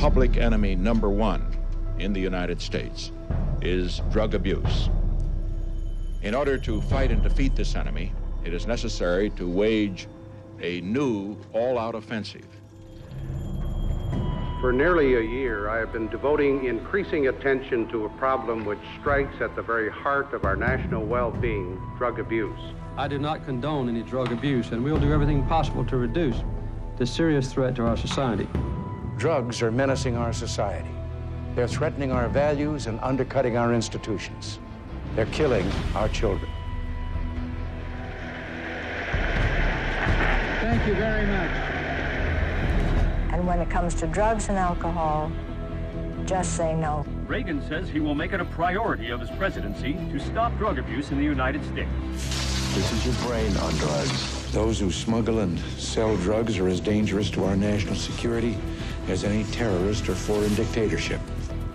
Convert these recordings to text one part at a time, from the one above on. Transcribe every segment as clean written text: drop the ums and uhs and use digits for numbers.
public enemy number one in the United States is drug abuse. In order to fight and defeat this enemy, it is necessary to wage a new all-out offensive. For nearly a year, I have been devoting increasing attention to a problem which strikes at the very heart of our national well-being, drug abuse. I do not condone any drug abuse, and we'll do everything possible to reduce this serious threat to our society. Drugs are menacing our society. They're threatening our values and undercutting our institutions. They're killing our children. Thank you very much. And when it comes to drugs and alcohol, just say no. Reagan says he will make it a priority of his presidency to stop drug abuse in the United States. This is your brain on drugs. Those who smuggle and sell drugs are as dangerous to our national security as any terrorist or foreign dictatorship.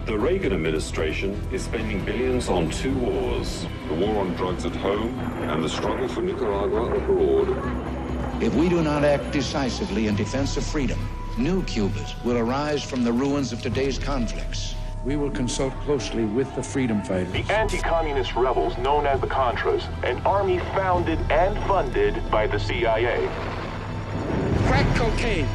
The Reagan administration is spending billions on two wars, the war on drugs at home and the struggle for Nicaragua abroad. If we do not act decisively in defense of freedom, new Cubas will arise from the ruins of today's conflicts. We will consult closely with the freedom fighters. The anti-communist rebels known as the Contras, an army founded and funded by the CIA. Crack cocaine,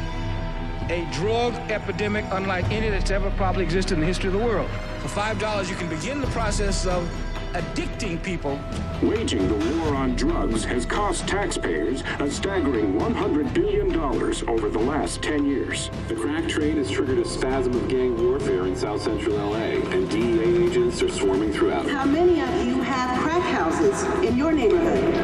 a drug epidemic unlike any that's ever probably existed in the history of the world. For $5, you can begin the process of addicting people. Waging the war on drugs has cost taxpayers a staggering $100 billion over the last 10 years. The crack trade has triggered a spasm of gang warfare in South Central LA, and DEA agents are swarming throughout. How many of you have crack houses in your neighborhood?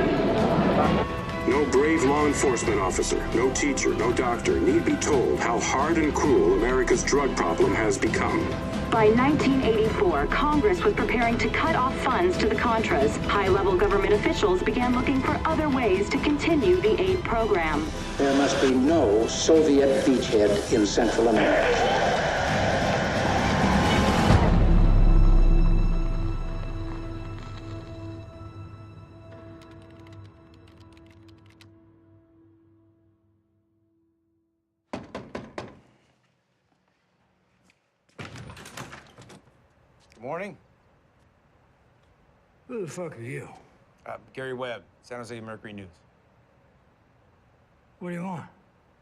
No brave law enforcement officer, no teacher, no doctor need be told how hard and cruel America's drug problem has become. By 1984, Congress was preparing to cut off funds to the Contras. High-level government officials began looking for other ways to continue the aid program. There must be no Soviet beachhead in Central America. Morning. Who the fuck are you? Gary Webb, San Jose Mercury News. What do you want?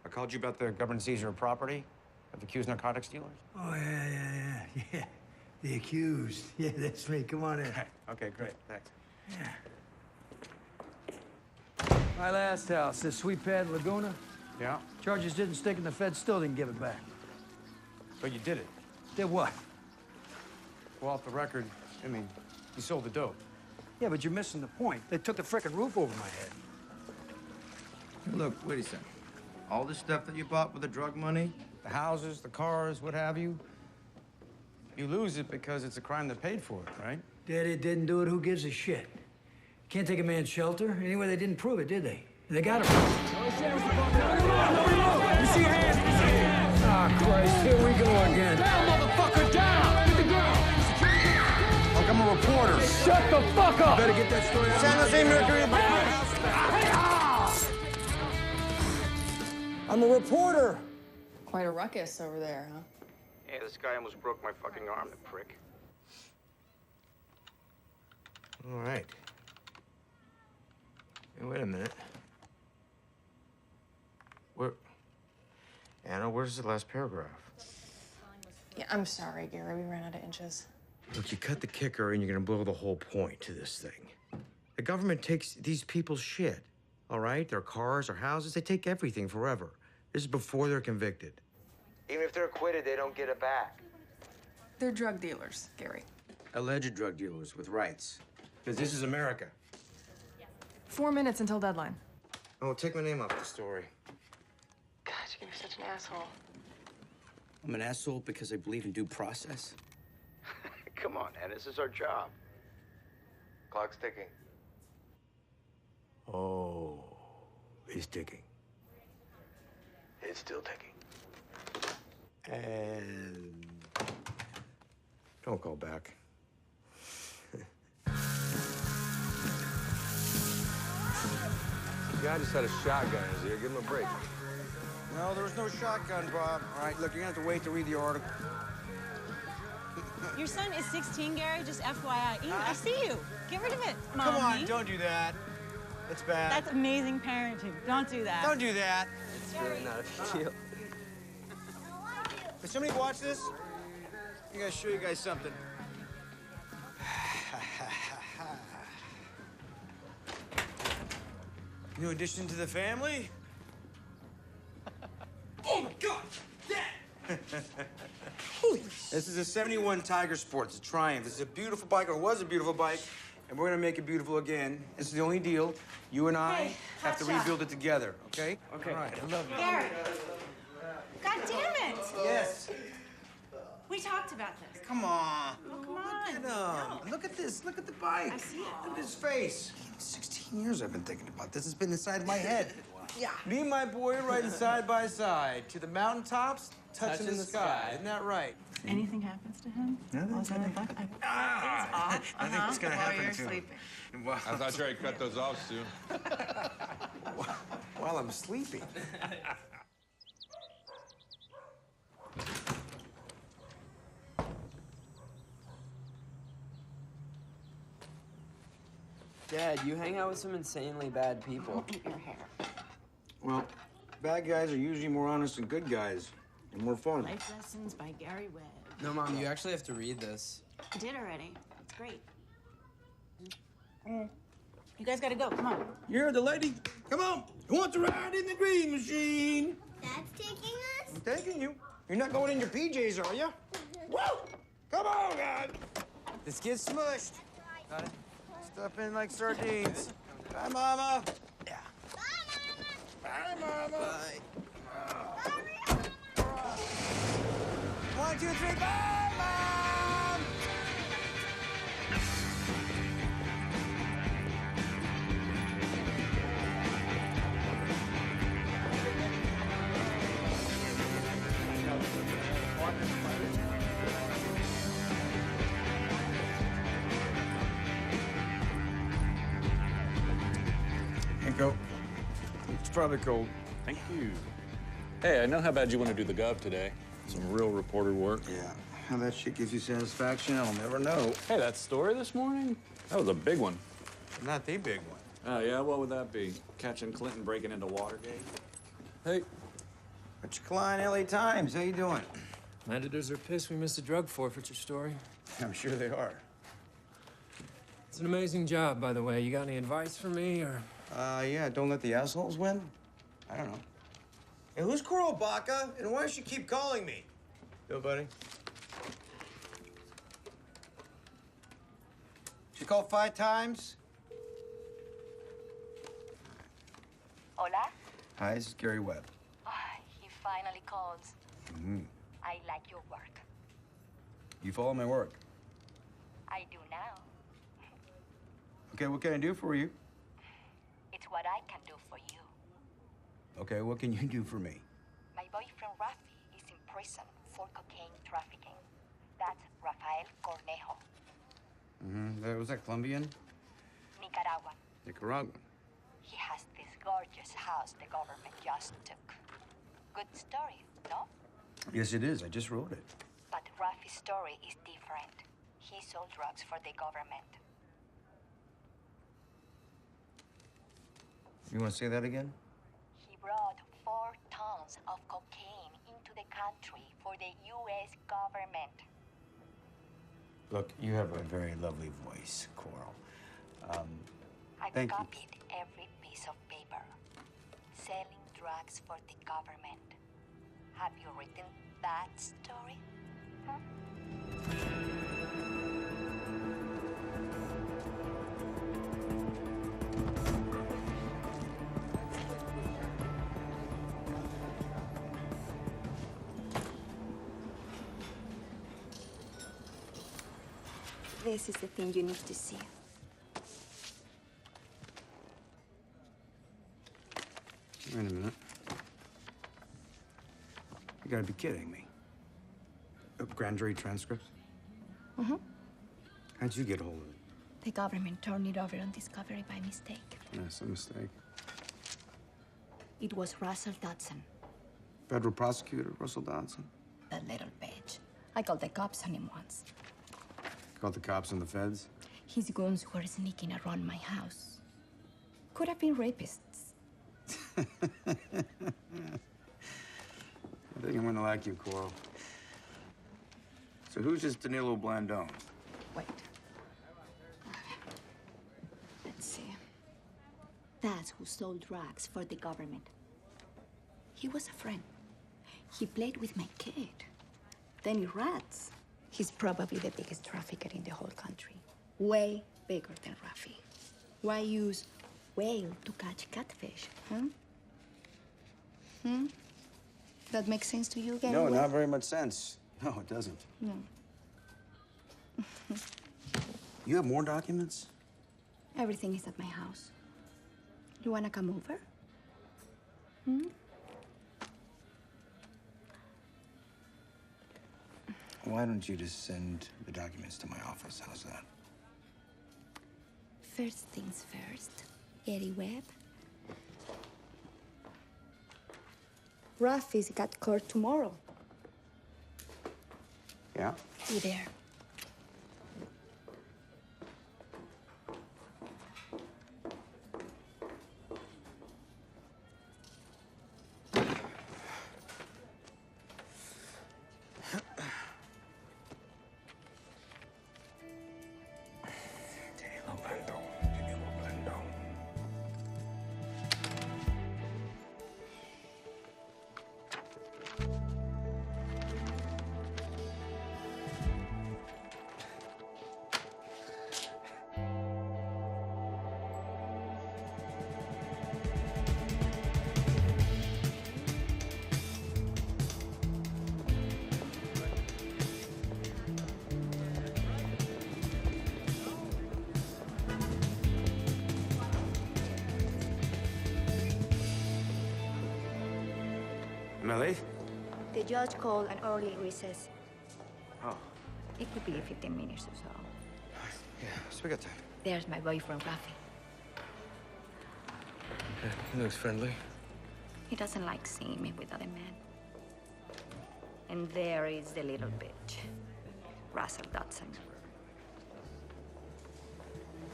I called you about the government seizure of property of accused narcotics dealers. Oh, yeah. The accused. Yeah, that's me. Come on in. Okay, great. Thanks. Yeah. My last house, this sweet pad Laguna. Yeah? Charges didn't stick and the feds still didn't give it back. But you did it. Did what? Well, off the record, I mean, you sold the dope. Yeah, but you're missing the point. They took the frickin' roof over my head. Look, wait a second. All this stuff that you bought with the drug money, The houses, the cars, what have you, you lose it because it's a crime that paid for it, right? Daddy didn't do it, who gives a shit? Can't take a man's shelter. Anyway, they didn't prove it, did they? They got it. Ah, Christ, here we go again. Down, motherfucker, down! Get the girl! Look, I'm a reporter. Shut the fuck up! Better get that story out. San Jose Mercury. I'm a reporter. Quite a ruckus over there, huh? Hey, this guy almost broke my fucking arm, the prick. All right. Hey, wait a minute. Anna, where's the last paragraph? Yeah, I'm sorry, Gary. We ran out of inches. Look, you cut the kicker and you're gonna blow the whole point to this thing. The government takes these people's shit, all right? Their cars, their houses, they take everything forever. This is before they're convicted. Even if they're acquitted, they don't get it back. They're drug dealers, Gary. Alleged drug dealers with rights. Because this is America. 4 minutes until deadline. Oh, take my name off the story. God, you're such an asshole. I'm an asshole because I believe in due process. Come on, man, this is our job. Clock's ticking. Oh, it's ticking. It's still ticking. And don't call back. The guy just had a shotgun in his ear. Give him a break. No, there was no shotgun, Bob. All right, look, you're gonna have to wait to read the article. Your son is 16, Gary, just FYI. Ian, I see you. Get rid of it, Mommy. Come on, don't do that. It's bad. That's amazing parenting. Don't do that. Don't do that. It's really not a big deal. Can somebody watch this? I gotta show you guys something. New addition to the family? Oh my God! Dad! This is a 71 Tiger Sport. It's a Triumph. It's a beautiful bike, or was a beautiful bike, and we're gonna make it beautiful again. This is the only deal. You and I have to rebuild it together, okay? Okay. All right, I love you. Gary. God damn it! Yes. We talked about this. Come on. Oh, come on. Look at him. No. Look at this. Look at the bike. I see it. Look at his face. 16 years I've been thinking about this. It's been inside my head. Yeah. Me and my boy riding side by side to the mountaintops, touching the sky. Isn't that right? Anything happens to him? Nothing. I I think it's gonna while happen you're to him. sleeping. While, I thought you had cut those off soon. while I'm sleeping. Dad, you hang out with some insanely bad people. Eat your hair. Well, bad guys are usually more honest than good guys, and more fun. Life Lessons by Gary Webb. No, Mom, you actually have to read this. I did already. It's great. You guys gotta go. Come on. You're the lady. Come on. Who wants to ride in the green machine? Dad's taking us? I'm taking you. You're not going in your PJs, are you? Woo! Come on, guys. Let's get smushed. Got it? Stuff in like sardines. Bye, Mama. Yeah. Bye, Mama. Bye. Bye. 1, 2, 3, bye, Mom. Here you go. It's probably cold. Thank you. Hey, I know how bad you want to do the gov today. Some real reporter work. Yeah. How that shit gives you satisfaction, I'll never know. Hey, that story this morning? That was a big one. Not the big one. Oh, yeah? What would that be? Catching Clinton breaking into Watergate? Hey. Rich Klein, LA Times. How you doing? Editors are pissed we missed a drug forfeiture story. I'm sure they are. It's an amazing job, by the way. You got any advice for me, or? Yeah, don't let the assholes win? I don't know. Hey, who's Coral Baca, and why does she keep calling me? Yo, buddy. She called 5 times? Hola? Hi, this is Gary Webb. Oh, he finally calls. Mm-hmm. I like your work. You follow my work. I do now. Okay, what can I do for you? It's what I can do for you. Okay, what can you do for me? My boyfriend Rafi is in prison for cocaine trafficking. That's Rafael Cornejo. Mm-hmm. Was that Colombian? Nicaraguan. Nicaraguan. He has this gorgeous house the government just took. Good story, no? Yes, it is. I just wrote it. But Rafi's story is different. He sold drugs for the government. You want to say that again? He brought 4 tons of cocaine into the country for the U.S. government. Look, you have a very lovely voice, Coral. I've thank you. copied every piece of paper. Selling drugs for the government. Have you written that story? This is the thing you need to see. Wait a minute. You gotta be kidding me. Grand jury transcripts? Mm-hmm. How'd you get a hold of it? The government turned it over on discovery by mistake. That's a mistake. It was Russell Dodson. Federal prosecutor, Russell Dodson? That little bitch. I called the cops on him once. Called the cops on the feds? His goons were sneaking around my house. Could have been rapists. I think I'm gonna like you, Coral. So who's this Danilo Blandone? Wait. Let's see. That's who sold drugs for the government. He was a friend. He played with my kid. Then he rats. He's probably the biggest trafficker in the whole country. Way bigger than Rafi. Why use whale to catch catfish, huh? That makes sense to you, Gary? No, not very much sense. No, it doesn't. No. You have more documents? Everything is at my house. You wanna come over? Why don't you just send the documents to my office? How's that? First things first. Gary Webb. Rafi's got court tomorrow. Yeah? Be there. Am I late? The judge called an early recess. Oh. It could be 15 minutes or so. Yeah, so we got time. There's my boyfriend, Rafi. Yeah, he looks friendly. He doesn't like seeing me with other men. And there is the little bitch, Russell Dodson.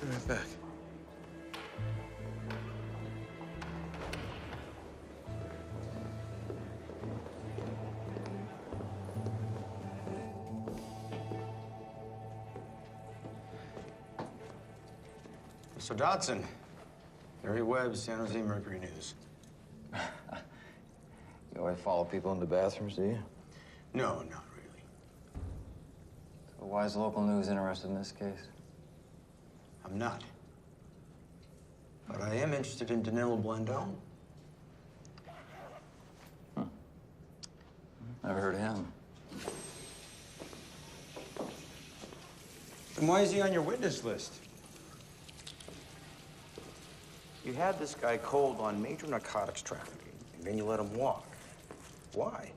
Be right back. So Dodson, Gary Webb, San Jose Mercury News. You always follow people into bathrooms, do you? No, not really. So why is local news interested in this case? I'm not. But I am interested in Danilo Blandone. Never heard of him. Then why is he on your witness list? You had this guy cold on major narcotics trafficking, and then you let him walk. Why?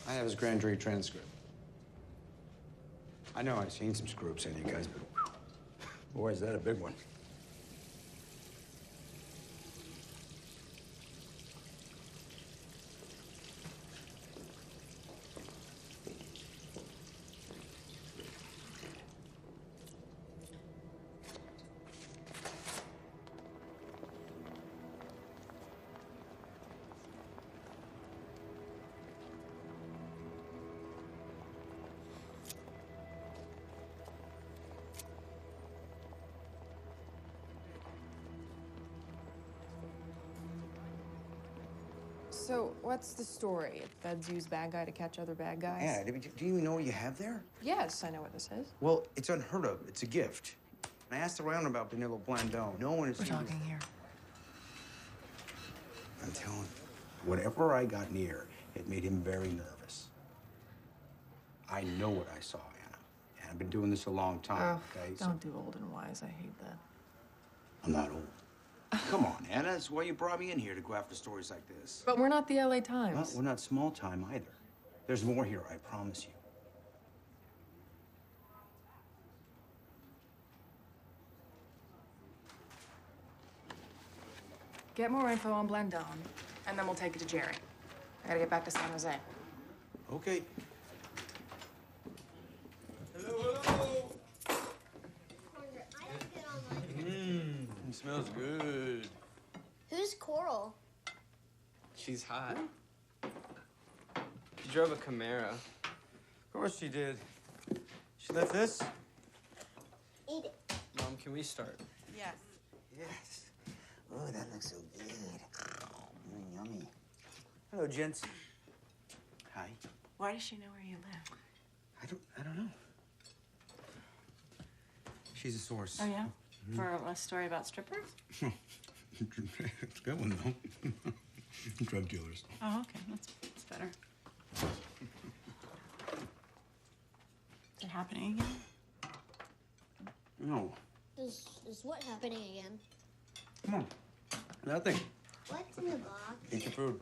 I have his grand jury transcript. I know I've seen some screw-ups in you guys, but boy, is that a big one. So, what's the story? Feds use bad guy to catch other bad guys? Yeah, do you know what you have there? Yes, I know what this is. Well, it's unheard of. It's a gift. I asked around about Danilo Blandone. No one is... We're talking here. I'm telling you, whatever I got near, it made him very nervous. I know what I saw, Anna. And I've been doing this a long time, okay? Don't do old and wise. I hate that. I'm not old. Come on, Anna. That's why you brought me in here, to go after stories like this. But we're not the LA Times. Well, we're not small time either. There's more here, I promise you. Get more info on Blandone, and then we'll take it to Jerry. I gotta get back to San Jose. Okay. It smells good. Who's Coral? She's hot. She drove a Camaro. Of course she did. She left this? Eat it. Mom, can we start? Yes. Yes. Oh, that looks so good. Yummy. Hello, gents. Hi. Why does she know where you live? I don't know. She's a source. Oh, yeah? For a story about strippers? It's a good one, though. Drug dealers. Oh, okay. That's better. Is it happening again? No. Is what happening again? Come on. Nothing. What's in the box? Eat your food.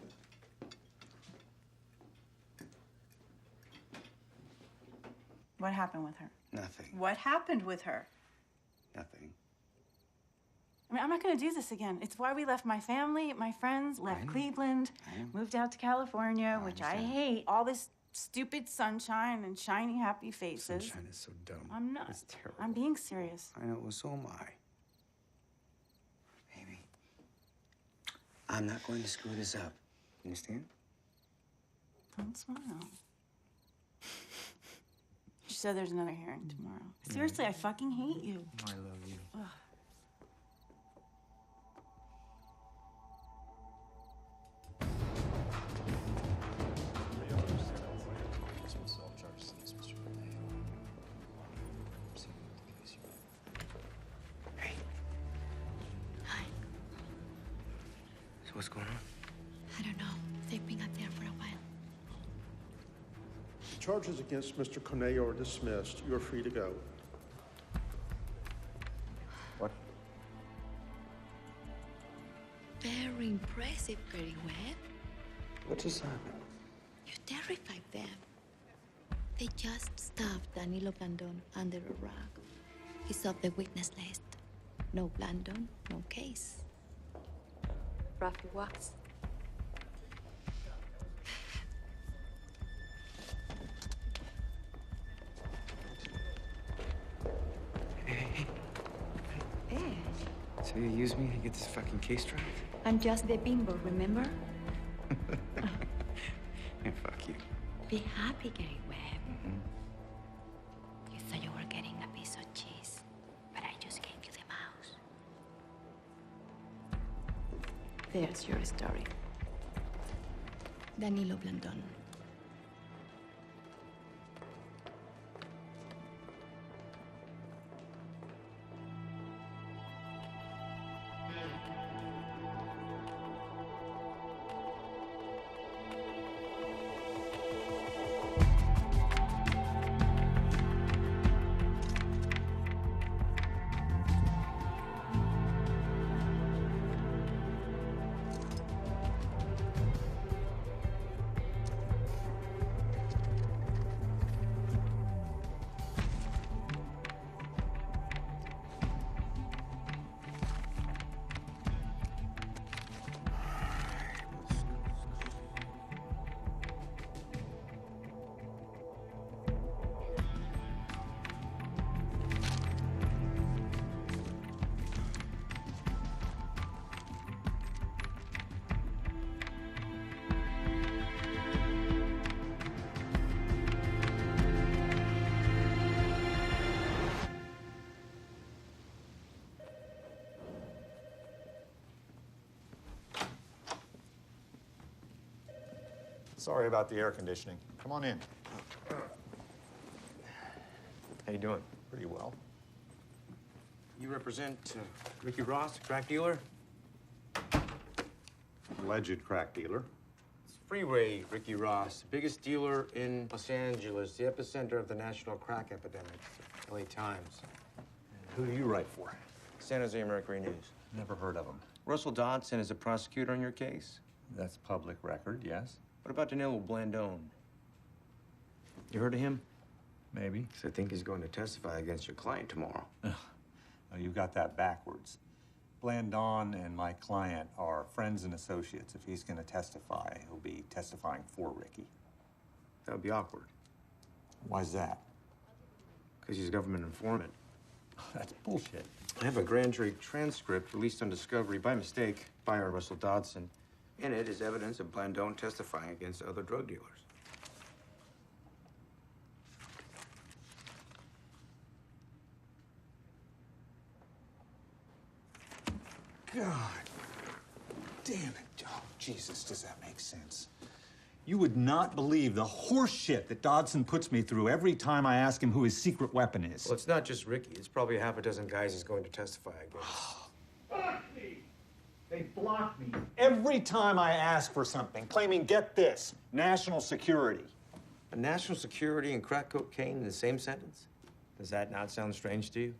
What happened with her? Nothing. What happened with her? Nothing. I mean, I'm not gonna do this again. It's why we left my family, my friends, left Cleveland, moved out to California, which I hate. All this stupid sunshine and shiny, happy faces. Sunshine is so dumb. I'm not. It's terrible. I'm being serious. I know, well, so am I. Baby, I'm not going to screw this up. You understand? Don't smile. She said there's another hearing tomorrow. Seriously, I fucking hate you. I love you. Ugh. So what's going on? I don't know. They've been up there for a while. Charges against Mr. Corneo are dismissed. You're free to go. What? Very impressive, Gary Webb. What just happened? You terrified them. They just stuffed Danilo Blandon under a rug. He's off the witness list. No Blandon, no case. Roughly walks. So you use me to get this fucking case dropped? I'm just the bimbo, remember? Yeah, fuck you. Be happy, Gary Webb. You thought you were getting a piece of cheese, but I just gave you the mouse. There's your story. Danilo Blandon. Sorry about the air conditioning. Come on in. How you doing? Pretty well. You represent Ricky Ross, crack dealer? Alleged crack dealer. It's Freeway Ricky Ross, the biggest dealer in Los Angeles, the epicenter of the national crack epidemic. LA Times. Who do you write for? San Jose Mercury News. Never heard of him. Russell Dodson is a prosecutor on your case? That's public record, yes. What about Danilo Blandone? You heard of him? Maybe. 'Cause I think he's going to testify against your client tomorrow. Oh, you got that backwards. Blandon and my client are friends and associates. If he's going to testify, he'll be testifying for Ricky. That would be awkward. Why's that? Because he's a government informant. That's bullshit. I have a grand jury transcript released on discovery by mistake by our Russell Dodson. In it is evidence of Blandon testifying against other drug dealers. God damn it. Oh, Jesus, does that make sense? You would not believe the horse shit that Dodson puts me through every time I ask him who his secret weapon is. Well, it's not just Ricky. It's probably a half a dozen guys he's going to testify against. Block me! They block me every time I ask for something, claiming, get this, national security. A national security and crack cocaine in the same sentence? Does that not sound strange to you?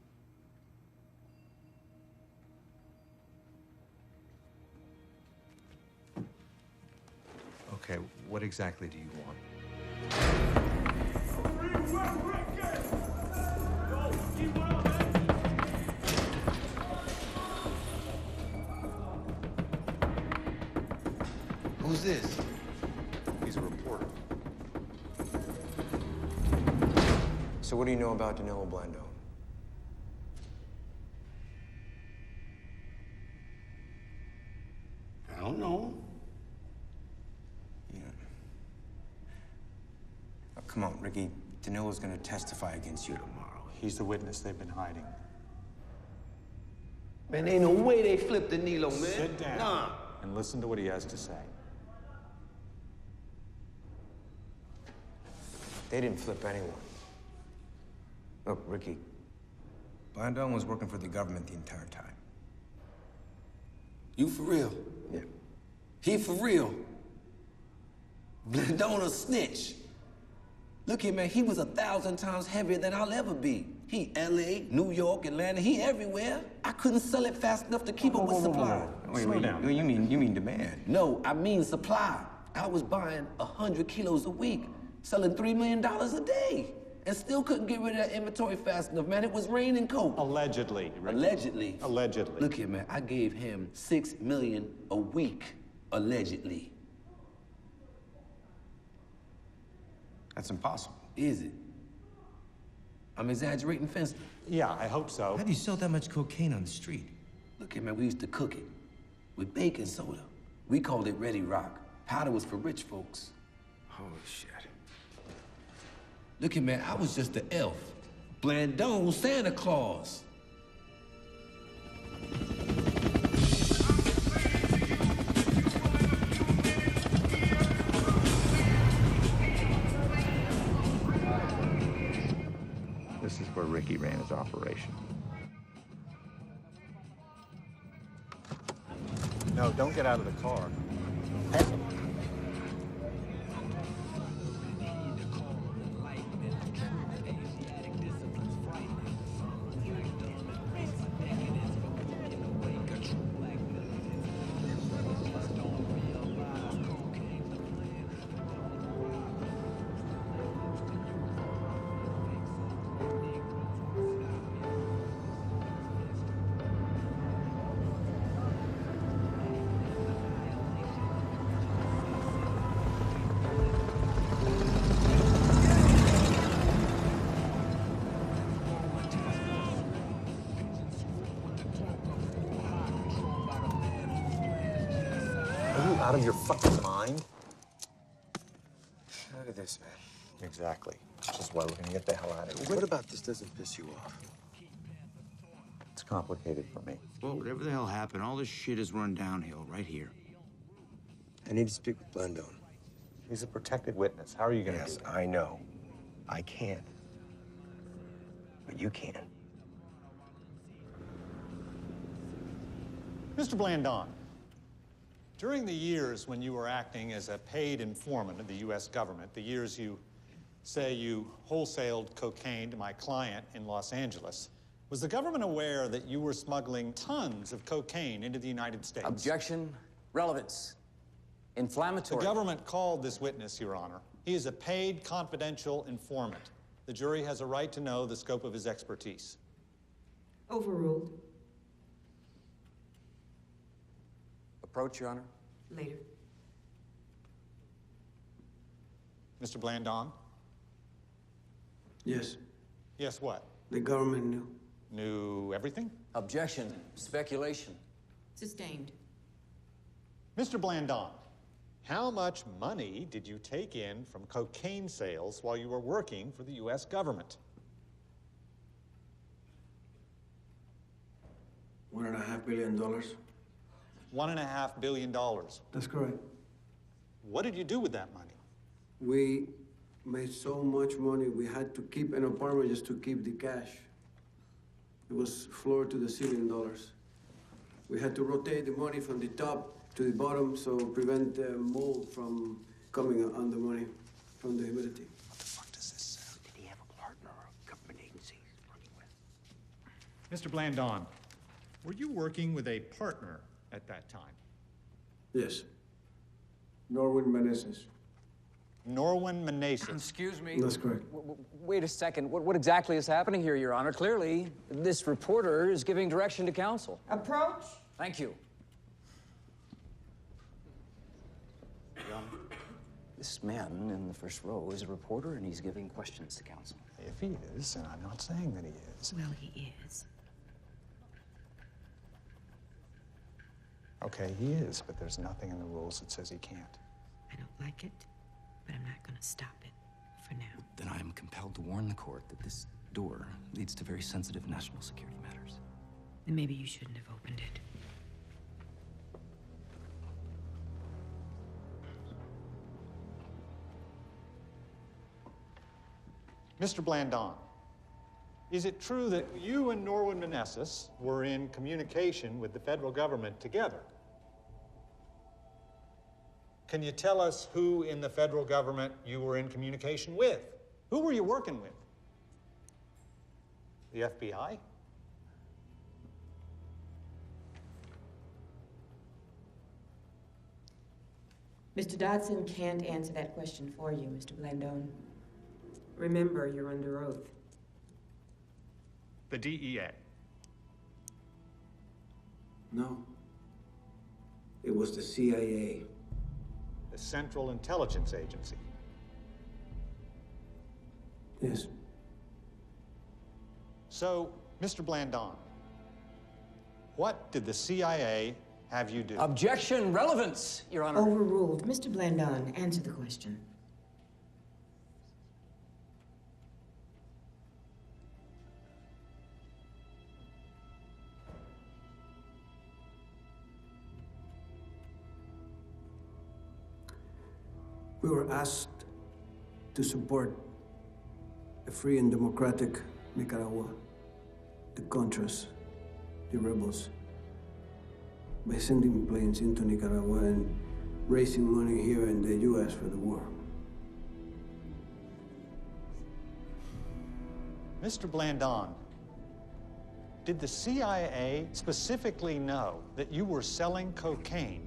Okay, what exactly do you want? Who's this? He's a reporter. So what do you know about Danilo Blandon? I don't know. Yeah. Oh, come on, Ricky. Danilo's gonna testify against you tomorrow. He's the witness they've been hiding. Man, ain't no way they flipped Danilo, man. Sit down Nah. and listen to what he has to say. They didn't flip anyone. Look, Ricky, Blandon was working for the government the entire time. You for real? Yeah. He for real? Blandon a snitch. Look here, man, he was 1,000 times heavier than I'll ever be. He LA, New York, Atlanta, he everywhere. I couldn't sell it fast enough to keep up with supply. Wait, you mean demand? No, I mean supply. I was buying 100 kilos a week, selling $3 million a day, and still couldn't get rid of that inventory fast enough, man. It was raining coke. Allegedly, Ricky. Allegedly. Allegedly. Look here, man, I gave him $6 million a week, allegedly. That's impossible. Is it? I'm exaggerating, Fenster. Yeah, I hope so. How do you sell that much cocaine on the street? Look here, man, we used to cook it with baking soda. We called it Ready Rock. Powder was for rich folks. Holy shit. Look here, man, I was just the elf. Blandon, Santa Claus. This is where Ricky ran his operation. No, don't get out of the car. Are you out of your fucking mind? Look at this, man. Exactly. Which is why we're gonna get the hell out of here. What about this doesn't piss you off? It's complicated for me. Well, whatever the hell happened, all this shit has run downhill right here. I need to speak with Blandon. He's a protected witness. How are you gonna Yes, do that? I know. I can't. But you can. Mr. Blandon, during the years when you were acting as a paid informant of the U.S. government, the years you say you wholesaled cocaine to my client in Los Angeles, was the government aware that you were smuggling tons of cocaine into the United States? Objection. Relevance. Inflammatory. The government called this witness, Your Honor. He is a paid confidential informant. The jury has a right to know the scope of his expertise. Overruled. Approach, Your Honor. Later. Mr. Blandon? Yes. Yes, what? The government knew. Knew everything? Objection. Speculation. Sustained. Mr. Blandon, how much money did you take in from cocaine sales while you were working for the U.S. government? $1.5 billion. $1.5 billion. That's correct. What did you do with that money? We made so much money, we had to keep an apartment just to keep the cash. It was floor to the ceiling dollars. We had to rotate the money from the top to the bottom so prevent the mold from coming on the money from the humidity. What the fuck does this say? Did he have a partner or a government agency he's working with? Mr. Blandon, were you working with a partner at that time? Yes. Norwin Meneses. Norwin Meneses. Excuse me? That's correct. Wait a second. What exactly is happening here, Your Honor? Clearly, this reporter is giving direction to counsel. Approach. Thank you. Your Honor, this man in the first row is a reporter, and he's giving questions to counsel. If he is, and I'm not saying that he is. Well, he is. Okay, he is, but there's nothing in the rules that says he can't. I don't like it, but I'm not going to stop it for now. Then I am compelled to warn the court that this door leads to very sensitive national security matters. Then maybe you shouldn't have opened it. Mr. Blandon, is it true that you and Norwin Meneses were in communication with the federal government together? Can you tell us who in the federal government you were in communication with? Who were you working with? The FBI? Mr. Dodson can't answer that question for you, Mr. Blandon. Remember, you're under oath. The DEA? No. It was the CIA. The Central Intelligence Agency? Yes. So, Mr. Blandon, what did the CIA have you do? Objection, relevance, Your Honor. Overruled. Mr. Blandon, answer the question. We were asked to support a free and democratic Nicaragua, the Contras, the rebels, by sending planes into Nicaragua and raising money here in the U.S. for the war. Mr. Blandon, did the CIA specifically know that you were selling cocaine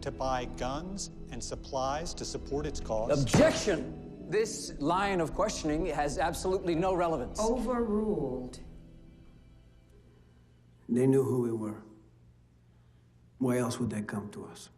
to buy guns and supplies to support its cause? Objection! This line of questioning has absolutely no relevance. Overruled. They knew who we were. Why else would they come to us?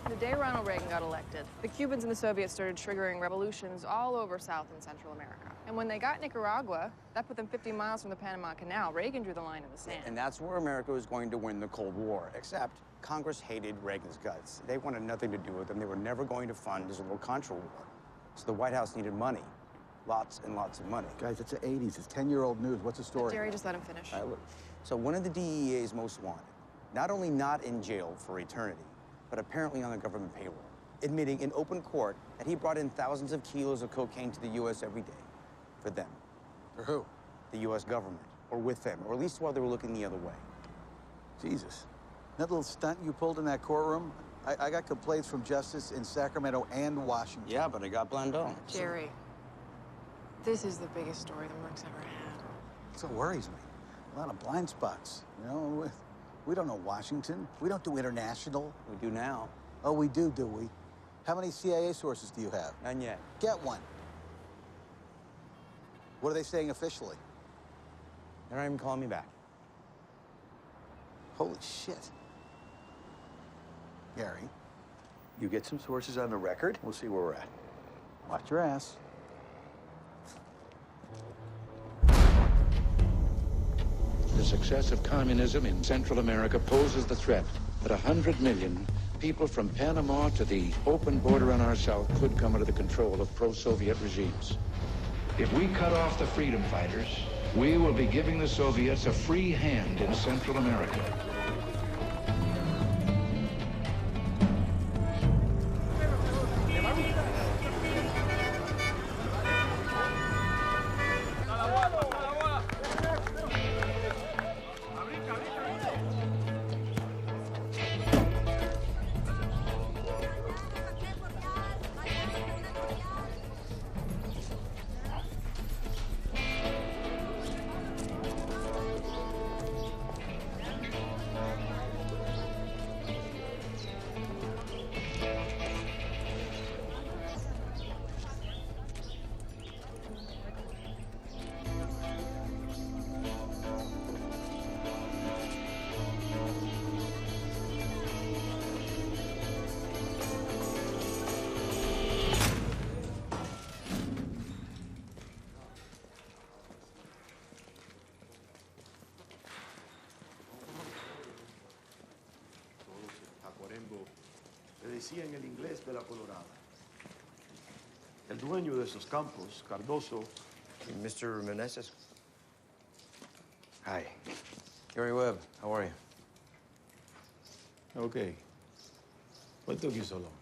The day Ronald Reagan got elected, the Cubans and the Soviets started triggering revolutions all over South and Central America. And when they got Nicaragua, that put them 50 miles from the Panama Canal. Reagan drew the line in the sand. And that's where America was going to win the Cold War, except Congress hated Reagan's guts. They wanted nothing to do with him. They were never going to fund his little Contra war. So the White House needed money. Lots and lots of money. Guys, it's the 80s. It's 10-year-old news. What's the story? Jerry, just let him finish. Look. So one of the DEA's most wanted, not only not in jail for eternity, but apparently on the government payroll, admitting in open court that he brought in thousands of kilos of cocaine to the U.S. every day. For them. For who? The U.S. government. Or with them. Or at least while they were looking the other way. Jesus. That little stunt you pulled in that courtroom, I got complaints from justice in Sacramento and Washington. Yeah, but I got Blandon. Jerry, this is the biggest story the Mercs ever had. That's what worries me. A lot of blind spots, you know? We don't know Washington. We don't do international. We do now. Oh, we do we? How many CIA sources do you have? None yet. Get one. What are they saying officially? They're not even calling me back. Holy shit. Gary, you get some sources on the record. We'll see where we're at. Watch your ass. The success of communism in Central America poses the threat that 100 million people from Panama to the open border on our south could come under the control of pro-Soviet regimes. If we cut off the freedom fighters, we will be giving the Soviets a free hand in Central America. Le decían el inglés de la Colorada. El dueño de esos campos, Cardoso. Mr. Meneses? Hi. Gary Webb, how are you? Okay. What took you so long?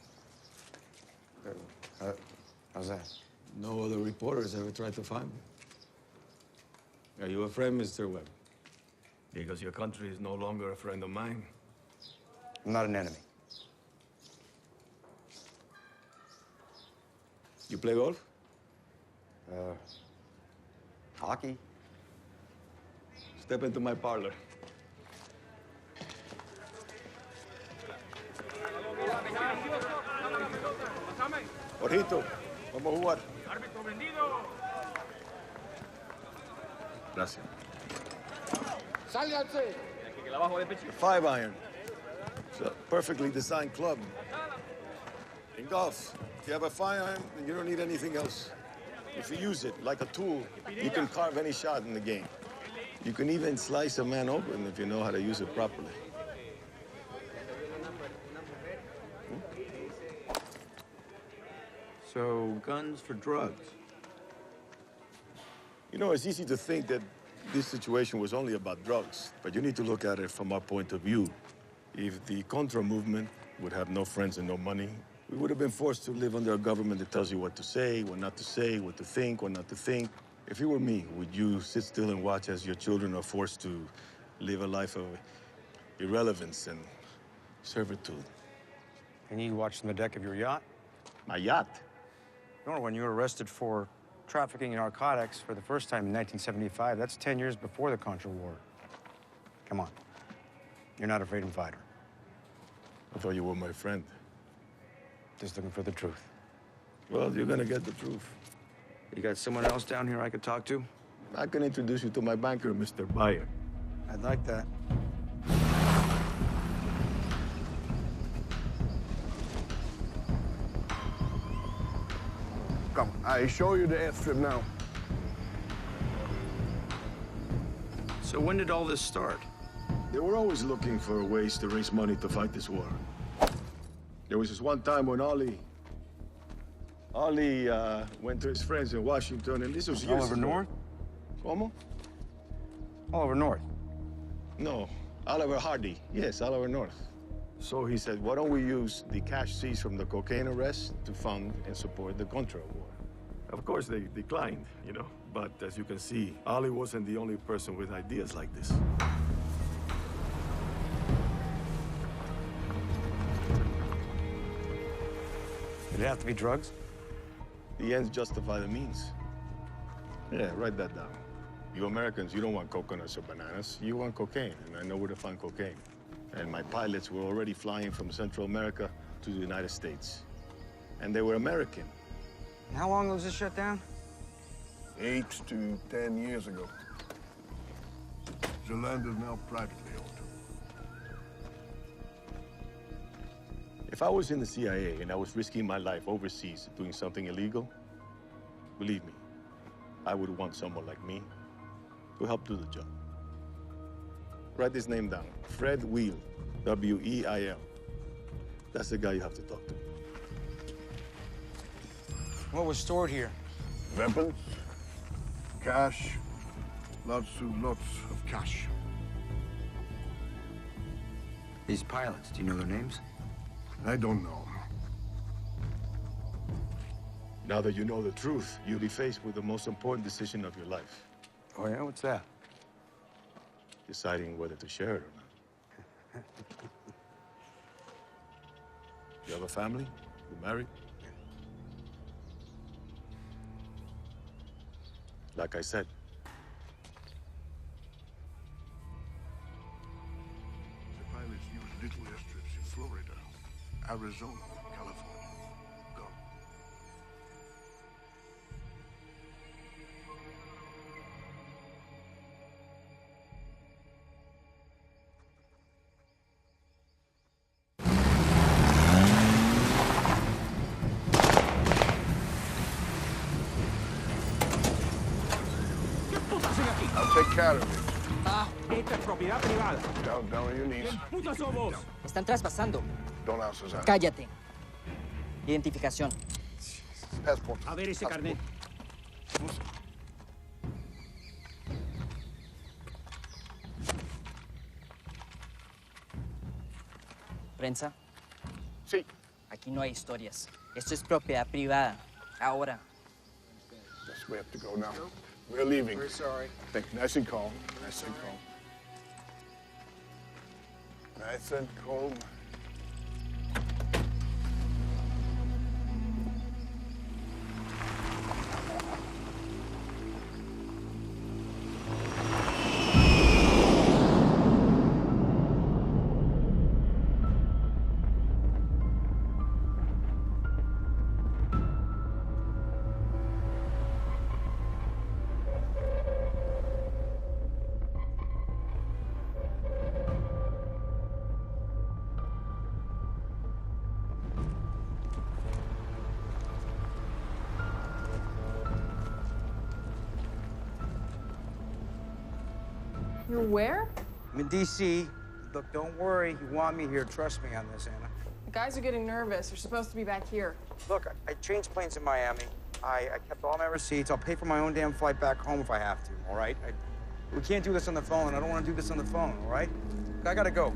How's that? No other reporters ever tried to find me. Are you a friend, Mr. Webb? Because your country is no longer a friend of mine. I'm not an enemy. You play golf? Hockey? Step into my parlor. Ojito, vamos a jugar. Gracias. ¡Sálganse! 5-iron. It's a perfectly designed club. In golf, if you have a 5-iron, then you don't need anything else. If you use it like a tool, you can carve any shot in the game. You can even slice a man open if you know how to use it properly. So, guns for drugs? You know, it's easy to think that this situation was only about drugs, but you need to look at it from our point of view. If the Contra movement would have no friends and no money, we would have been forced to live under a government that tells you what to say, what not to say, what to think, what not to think. If you were me, would you sit still and watch as your children are forced to live a life of irrelevance and servitude? And you watched from the deck of your yacht? My yacht? Remember when you were arrested for trafficking in narcotics for the first time in 1975? That's 10 years before the Contra War. Come on. You're not a freedom fighter. I thought you were my friend. Just looking for the truth. Well, you're gonna get the truth. You got someone else down here I could talk to? I can introduce you to my banker, Mr. Bayer. I'd like that. Come, I show you the airstrip now. So when did all this start? They were always looking for ways to raise money to fight this war. There was this one time when Ollie went to his friends in Washington, and this was years Oliver ago. North? ¿Cómo? Oliver North. No, Oliver Hardy. Yes, Oliver North. So he said, why don't we use the cash seized from the cocaine arrest to fund and support the Contra War? Of course, they declined, you know. But as you can see, Ollie wasn't the only person with ideas like this. Did it have to be drugs? The ends justify the means. Yeah, write that down. You Americans, you don't want coconuts or bananas. You want cocaine, and I know where to find cocaine. And my pilots were already flying from Central America to the United States. And they were American. And how long was this shut down? 8 to 10 years ago. The land is now privately owned. If I was in the CIA and I was risking my life overseas doing something illegal, believe me, I would want someone like me to help do the job. Write this name down. Fred Weil, W-E-I-L. That's the guy you have to talk to. What was stored here? Weapons, cash, lots of cash. These pilots, do you know their names? I don't know. Now that you know the truth, you'll be faced with the most important decision of your life. Oh, yeah? What's that? Deciding whether to share it or not. You have a family? You married? Like I said, The pilots use little airstrips in Florida, Arizona, California. Go. I'll take care of it. Esta es propiedad privada. Down on your knees. ¿Quién puta somos? Están traspasando. Don't answer that. Cállate. Identificación. Passport. A ver ese carnet. ¿Prensa? Sí. Aquí no hay historias. Esto es propiedad privada. Ahora. Yes, we have to go now. We're leaving. We're sorry. Think nice and calm. Nice and calm. Nice and calm. You're where? I'm in D.C. Look, don't worry. You want me here. Trust me on this, Anna. The guys are getting nervous. You're supposed to be back here. Look, I changed planes in Miami. I kept all my receipts. I'll pay for my own damn flight back home if I have to, all right? We can't do this on the phone. I don't want to do this on the phone, all right? I gotta go.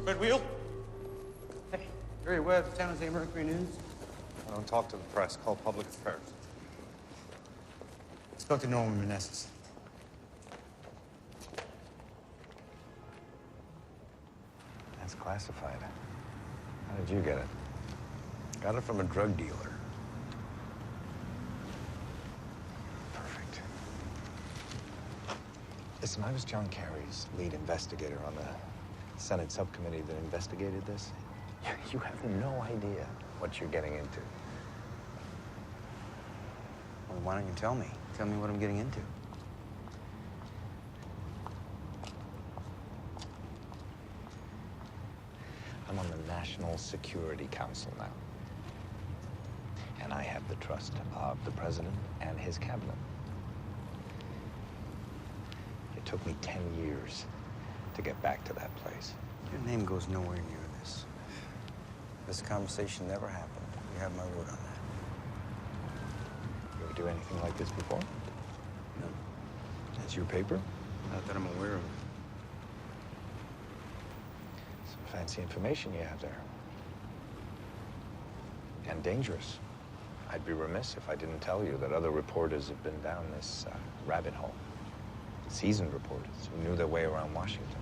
Red Wheel? Hey, Barry Webb, San Jose Mercury News. I don't talk to the press. Call public affairs. Spoke to Norman Meneses. That's classified. How did you get it? Got it from a drug dealer. Perfect. Listen, I was John Kerry's lead investigator on the Senate subcommittee that investigated this. You have no idea what you're getting into. Well, why don't you tell me? Tell me what I'm getting into. I'm on the National Security Council now. And I have the trust of the president and his cabinet. It took me 10 years to get back to that place. Your name goes nowhere near this. This conversation never happened. You have my word on that. You ever do anything like this before? No. That's your paper? Not that I'm aware of. Some fancy information you have there. And dangerous. I'd be remiss if I didn't tell you that other reporters have been down this rabbit hole. seasoned reporters who knew their way around Washington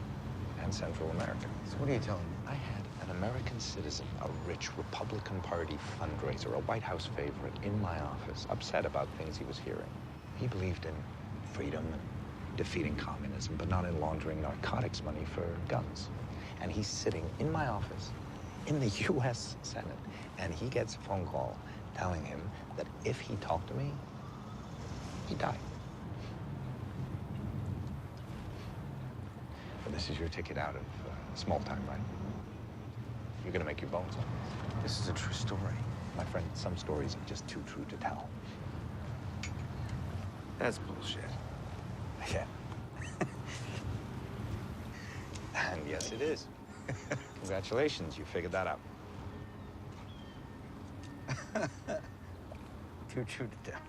and Central America. So what are you telling me? I had an American citizen, a rich Republican Party fundraiser, a White House favorite in my office, upset about things he was hearing. He believed in freedom and defeating communism, but not in laundering narcotics money for guns. And he's sitting in my office in the U.S. Senate, and he gets a phone call telling him that if he talked to me, he'd die. But this is your ticket out of small time, right? You're gonna make your bones on this. This is a true story. My friend, some stories are just too true to tell. That's bullshit. Yeah. And yes, it is. Congratulations, you figured that out. Too true to tell.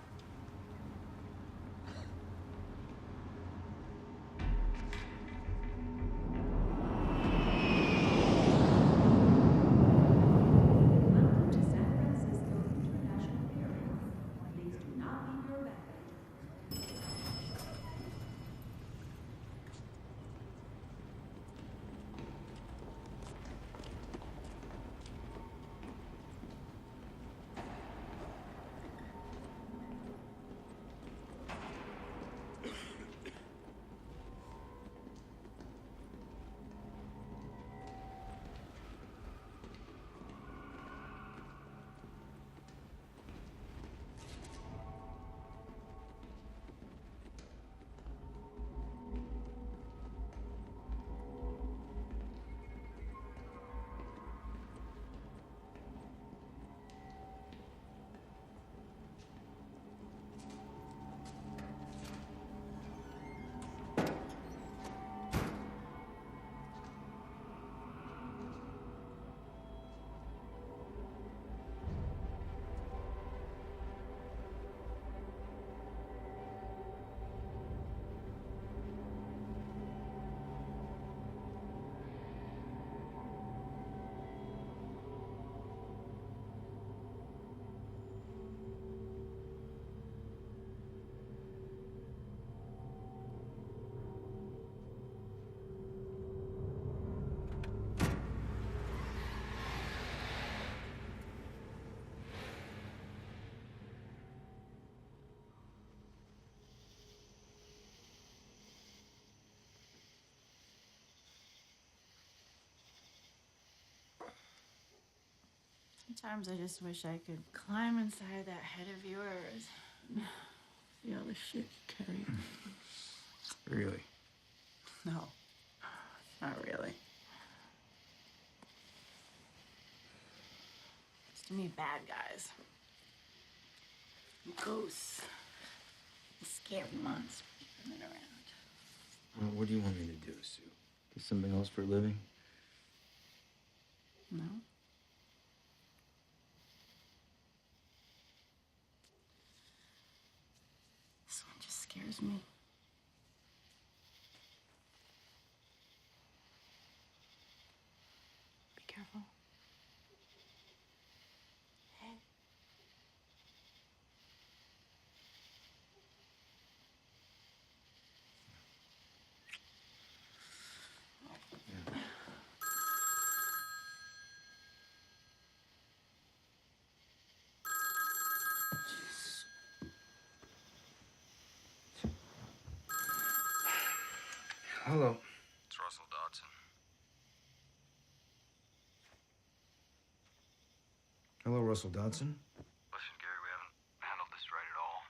Sometimes I just wish I could climb inside that head of yours. See all the shit you carry. Really? No, not really. It's to me bad guys. Ghosts. Scary monsters running around. Well, what do you want me to do, Sue? Do something else for a living? No? This one just scares me. Be careful. Hey. Hello. It's Russell Dodson. Hello, Russell Dodson. Listen, Gary, we haven't handled this right at all.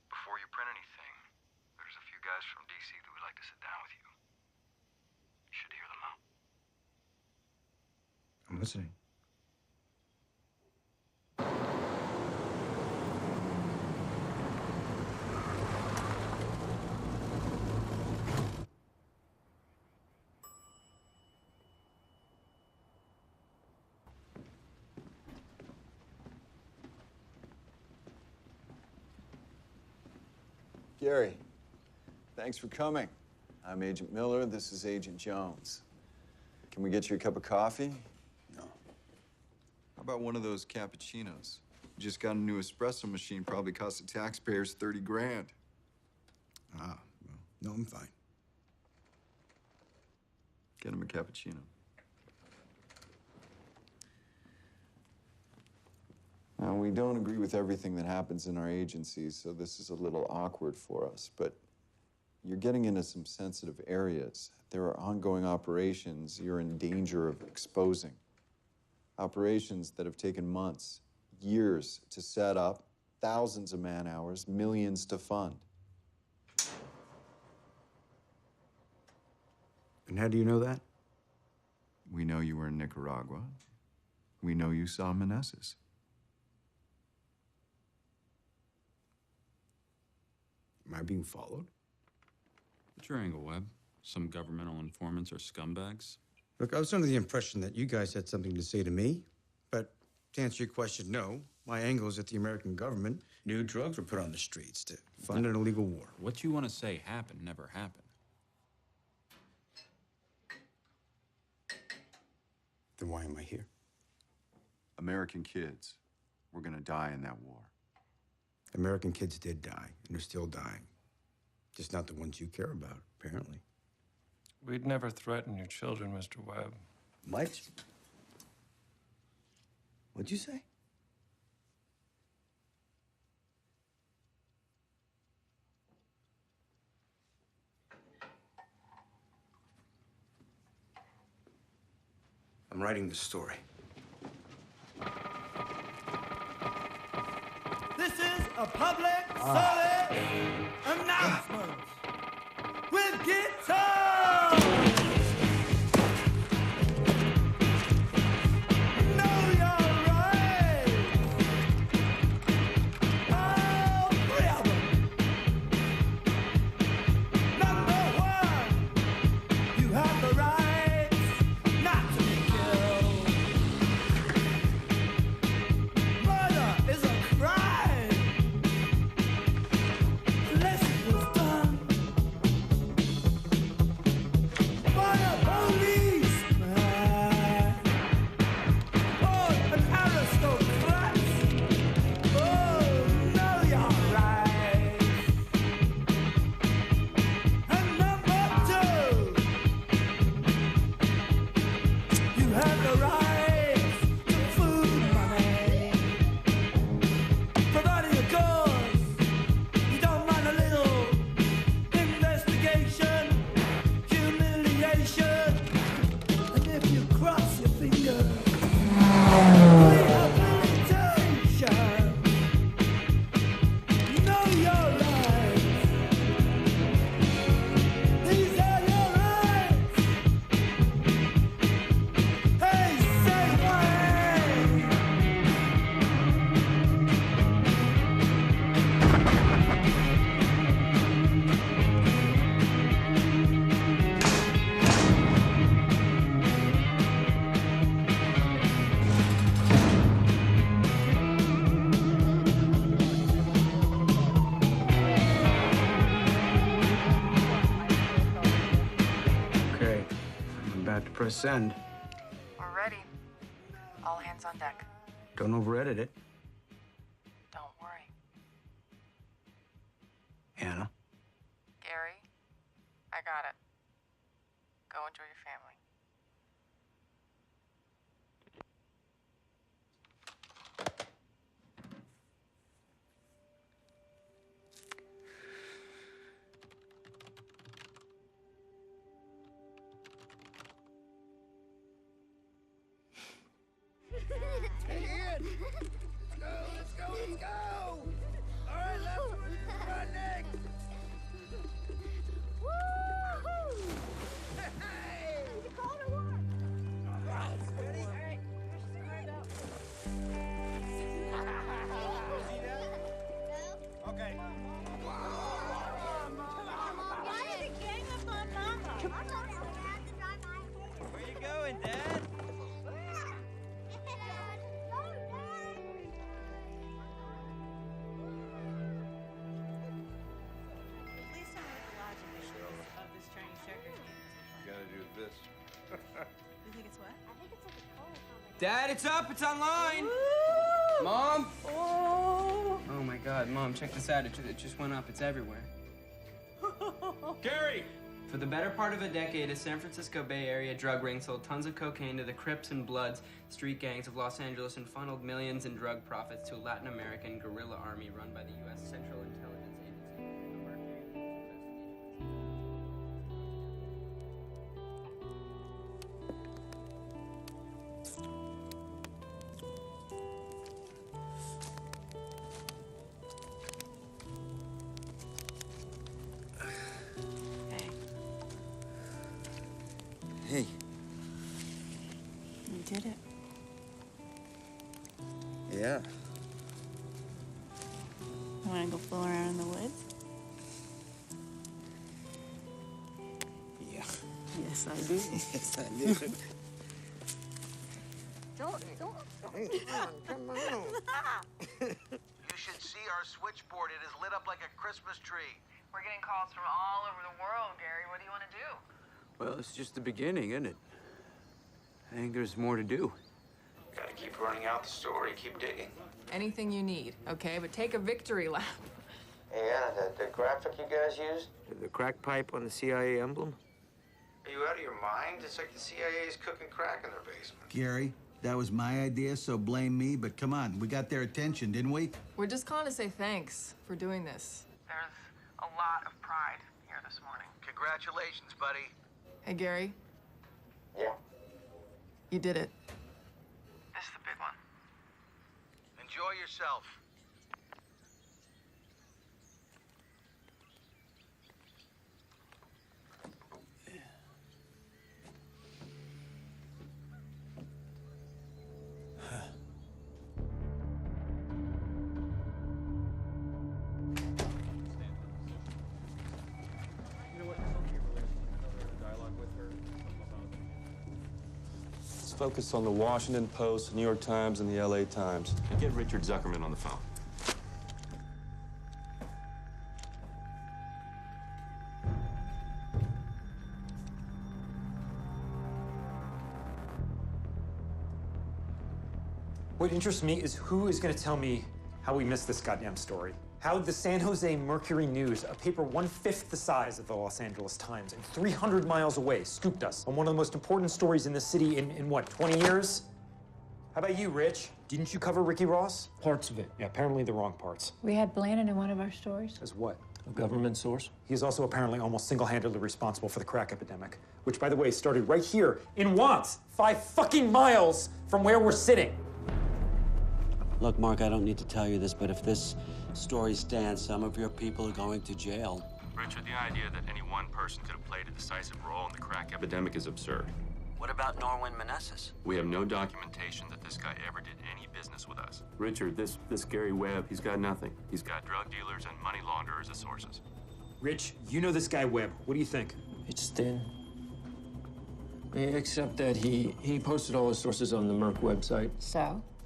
Before you print anything, there's a few guys from D.C. that would like to sit down with you. You should hear them out. I'm listening. Gary, thanks for coming. I'm Agent Miller. This is Agent Jones. Can we get you a cup of coffee? No. How about one of those cappuccinos? You just got a new espresso machine, probably cost the taxpayers 30 grand. Ah, well, No, I'm fine. Get him a cappuccino. Now, we don't agree with everything that happens in our agencies, so this is a little awkward for us, but you're getting into some sensitive areas. There are ongoing operations you're in danger of exposing. Operations that have taken months, years to set up, thousands of man-hours, millions to fund. And how do you know that? We know you were in Nicaragua. We know you saw Meneses. Am I being followed? What's your angle, Webb? Some governmental informants are scumbags? Look, I was under the impression that you guys had something to say to me, but to answer your question, no. My angle is that the American government knew drugs were put on the streets to fund an illegal war. What you want to say happened never happened. Then why am I here? American kids were gonna die in that war. American kids did die, and they're still dying. Just not the ones you care about, apparently. We'd never threaten your children, Mr. Webb. What? What'd you say? I'm writing the story. This is a public service announcement with guitar. Know your rights. All three of them. Number one, you have the right not to be killed. Murder is a crime. Unless it was done by a policeman or an aristocrat. Oh, know your rights. And number two, you have the right to food money, providing a cause. You don't mind a little investigation, humiliation, and if you cross your fingers, rehabilitation. Know your rights. These are your rights. Hey, say what? Okay, I'm about to press send. We're ready. All hands on deck. Don't over-edit it. Don't worry. Anna. Gary, I got it. Go enjoy your family. Hey, Ian! Let's go! All right, Leftwood, right next! Woo-hoo! Hey! You called or what? Ready? All right. Okay. Where you going, Dad? Please tell me what the logic is of this Chinese checkers game. You gotta do this. You think it's what? I think it's like a color combination. Dad, it's up. It's online. Mom. Oh my God, Mom, check this out. It just went up. It's everywhere. Gary! For the better part of a decade, a San Francisco Bay Area drug ring sold tons of cocaine to the Crips and Bloods, street gangs of Los Angeles, and funneled millions in drug profits to a Latin American guerrilla army run by the U.S. Central Intelligence Agency. Hey. You did it. Yeah. You want to go fool around in the woods? Yeah. Yes, I do. Yes, I do. Don't. Come on. You should see our switchboard. It is lit up like a Christmas tree. We're getting calls from all over the world, Gary. What do you want to do? Well, it's just the beginning, isn't it? I think there's more to do. Gotta keep running out the story, keep digging. Anything you need, okay? But take a victory lap. Hey, Anna, the graphic you guys used? The crack pipe on the CIA emblem? Are you out of your mind? It's like the CIA's cooking crack in their basement. Gary, that was my idea, so blame me, but come on, we got their attention, didn't we? We're just calling to say thanks for doing this. There's a lot of pride here this morning. Congratulations, buddy. Hey, Gary. Yeah? You did it. This is the big one. Enjoy yourself. Focus on the Washington Post, New York Times, and the LA Times. Get Richard Zuckerman on the phone. What interests me is who is going to tell me how we missed this goddamn story. How the San Jose Mercury News, a paper 1/5 the size of the Los Angeles Times and 300 miles away, scooped us on one of the most important stories in the city in what, 20 years? How about you, Rich? Didn't you cover Ricky Ross? Parts of it. Yeah, apparently the wrong parts. We had Blanton in one of our stories. As what? A government source. He is also apparently almost single-handedly responsible for the crack epidemic, which, by the way, started right here in Watts, 5 fucking miles from where we're sitting. Look, Mark, I don't need to tell you this, but if this story stands, some of your people are going to jail. Richard, the idea that any one person could have played a decisive role in the crack epidemic is absurd. What about Norwin Manassas? We have no documentation that this guy ever did any business with us. Richard, this Gary Webb, he's got nothing. He's got drug dealers and money launderers as sources. Rich, you know this guy Webb. What do you think? It's thin. Except that he posted all his sources on the Merck website.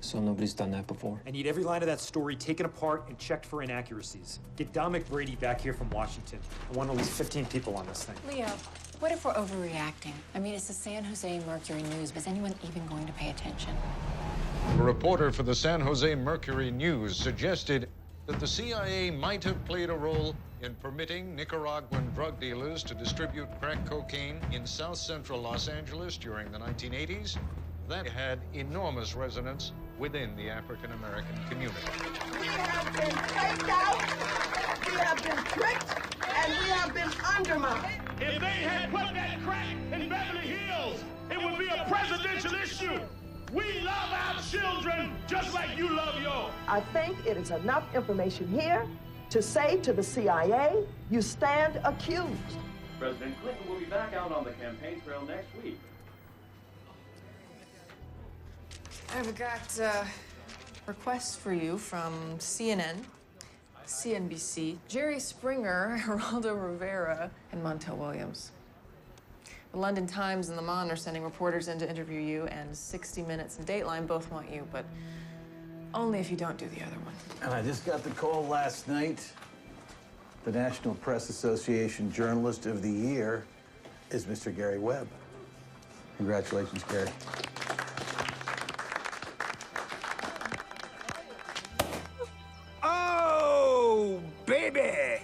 So nobody's done that before. I need every line of that story taken apart and checked for inaccuracies. Get Dominic Brady back here from Washington. I want at least 15 people on this thing. Leo, what if we're overreacting? I mean, it's the San Jose Mercury News. Was anyone even going to pay attention? A reporter for the San Jose Mercury News suggested that the CIA might have played a role in permitting Nicaraguan drug dealers to distribute crack cocaine in south central Los Angeles during the 1980s. That had enormous resonance within the African-American community. We have been faked out, we have been tricked, and we have been undermined. If they had put that crack in Beverly Hills, it would be a presidential issue. We love our children just like you love yours. I think it is enough information here to say to the CIA, you stand accused. President Clinton will be back out on the campaign trail next week. I've got requests for you from CNN, CNBC, Jerry Springer, Geraldo Rivera, and Montel Williams. The London Times and Le Monde are sending reporters in to interview you, and 60 Minutes and Dateline both want you, but only if you don't do the other one. And I just got the call last night. The National Press Association Journalist of the Year is Mr. Gary Webb. Congratulations, Gary. Oh, baby!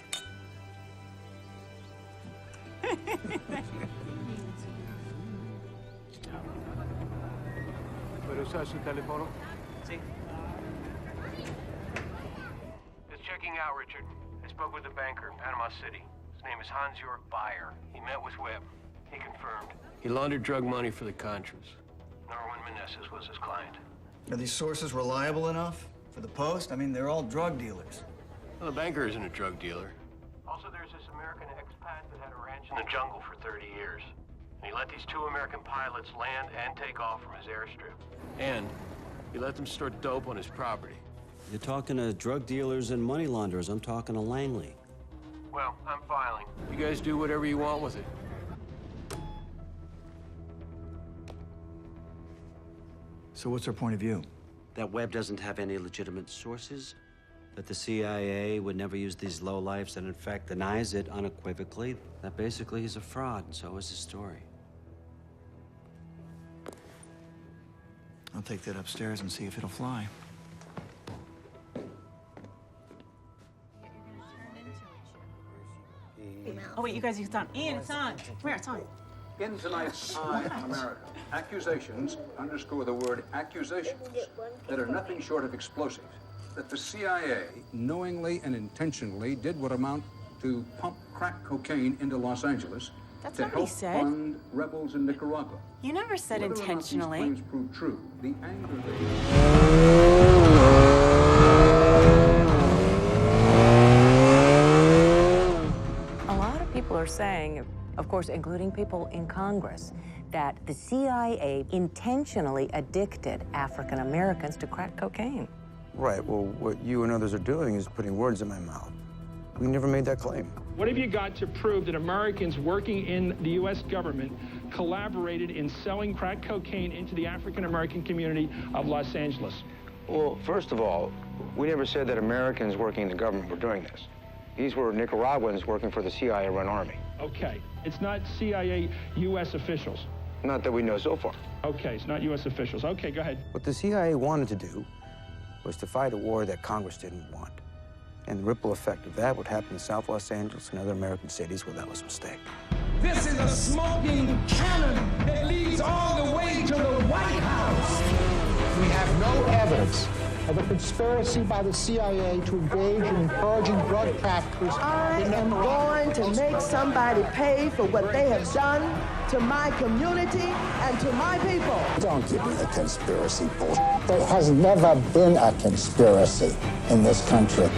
¿Puede usar su teléfono? Sí. Just checking out, Richard. I spoke with the banker in Panama City. His name is Hans-Jörg Bayer. He met with Webb. He confirmed. He laundered drug money for the Contras. Norman Meneses was his client. Are these sources reliable enough for the Post? I mean, they're all drug dealers. Well, the banker isn't a drug dealer. Also, there's this American expat that had a ranch in the jungle for 30 years. And he let these 2 American pilots land and take off from his airstrip. And he let them store dope on his property. You're talking to drug dealers and money launderers. I'm talking to Langley. Well, I'm filing. You guys do whatever you want with it. So what's our point of view? That Webb doesn't have any legitimate sources, that the CIA would never use these lowlifes, and in fact denies it unequivocally, that basically he's a fraud, and so is his story. I'll take that upstairs and see if it'll fly. Oh, wait, you guys, it's on. Ian, it's on. Where? It's on. In tonight's Eye on America, accusations underscore the word accusations that are nothing short of explosive. That the CIA knowingly and intentionally did what amount to pump crack cocaine into Los Angeles That's to not what he help said. fund rebels in Nicaragua. You never said Whether or not intentionally. these claims prove true, the anger A lot of people are saying, of course, including people in Congress, that the CIA intentionally addicted African Americans to crack cocaine. Right, well, what you and others are doing is putting words in my mouth. We never made that claim. What have you got to prove that Americans working in the U.S. government collaborated in selling crack cocaine into the African American community of Los Angeles? Well, first of all, we never said that Americans working in the government were doing this. These were Nicaraguans working for the CIA-run army. Okay, it's not CIA U.S. officials. Not that we know so far. Okay, it's not U.S. officials. Okay, go ahead. What the CIA wanted to do was to fight a war that Congress didn't want. And the ripple effect of that would happen in South Los Angeles and other American cities. Well, that was a mistake. This is a smoking cannon that leads all the way to the White House. We have no evidence of a conspiracy by the CIA to engage in encouraging drug traffickers. I am going to make somebody pay for what they have done to my community and to my people. Don't give me the conspiracy bullshit. There has never been a conspiracy in this country.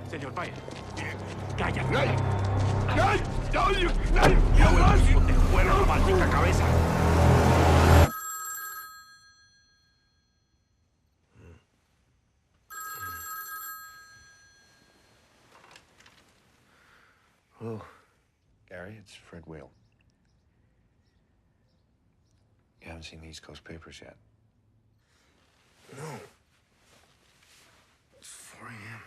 Señor Bayer. ¡Calla! ¡Nay! ¡Nay! ¡Nay! ¡Nay! ¡Te fuera la maldita cabeza! Hello, Gary. It's Fred Whale. You haven't seen the East Coast papers yet? No. It's 4 a.m.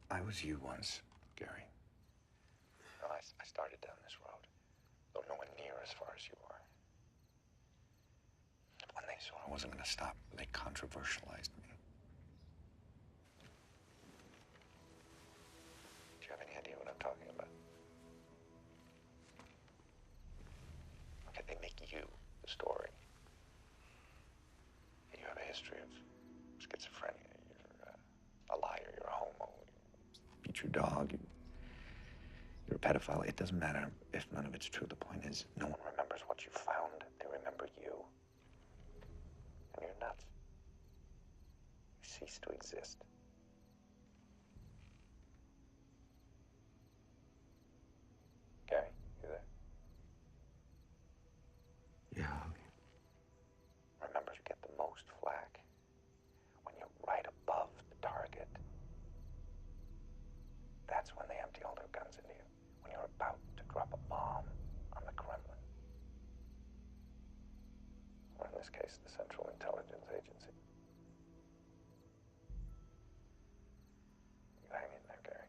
I was you once, Gary. No, I started down this road, though nowhere near as far as you are. When they saw I wasn't going to stop, they controversialized me. Do you have any idea what I'm talking about? Okay, they make you the story. You have a history of schizophrenia. You're a liar. You're a homo. You beat your dog. You're a pedophile. It doesn't matter if none of it's true. The point is, no one remembers what you found. They remember you. And you're nuts. You cease to exist. Gary, you there? Yeah. Remember, you get the most flack when you're right above the target. That's when they empty all their guns into you. When you're about to drop a bomb on the Kremlin. this case, the Central Intelligence Agency. You hang in there, Gary.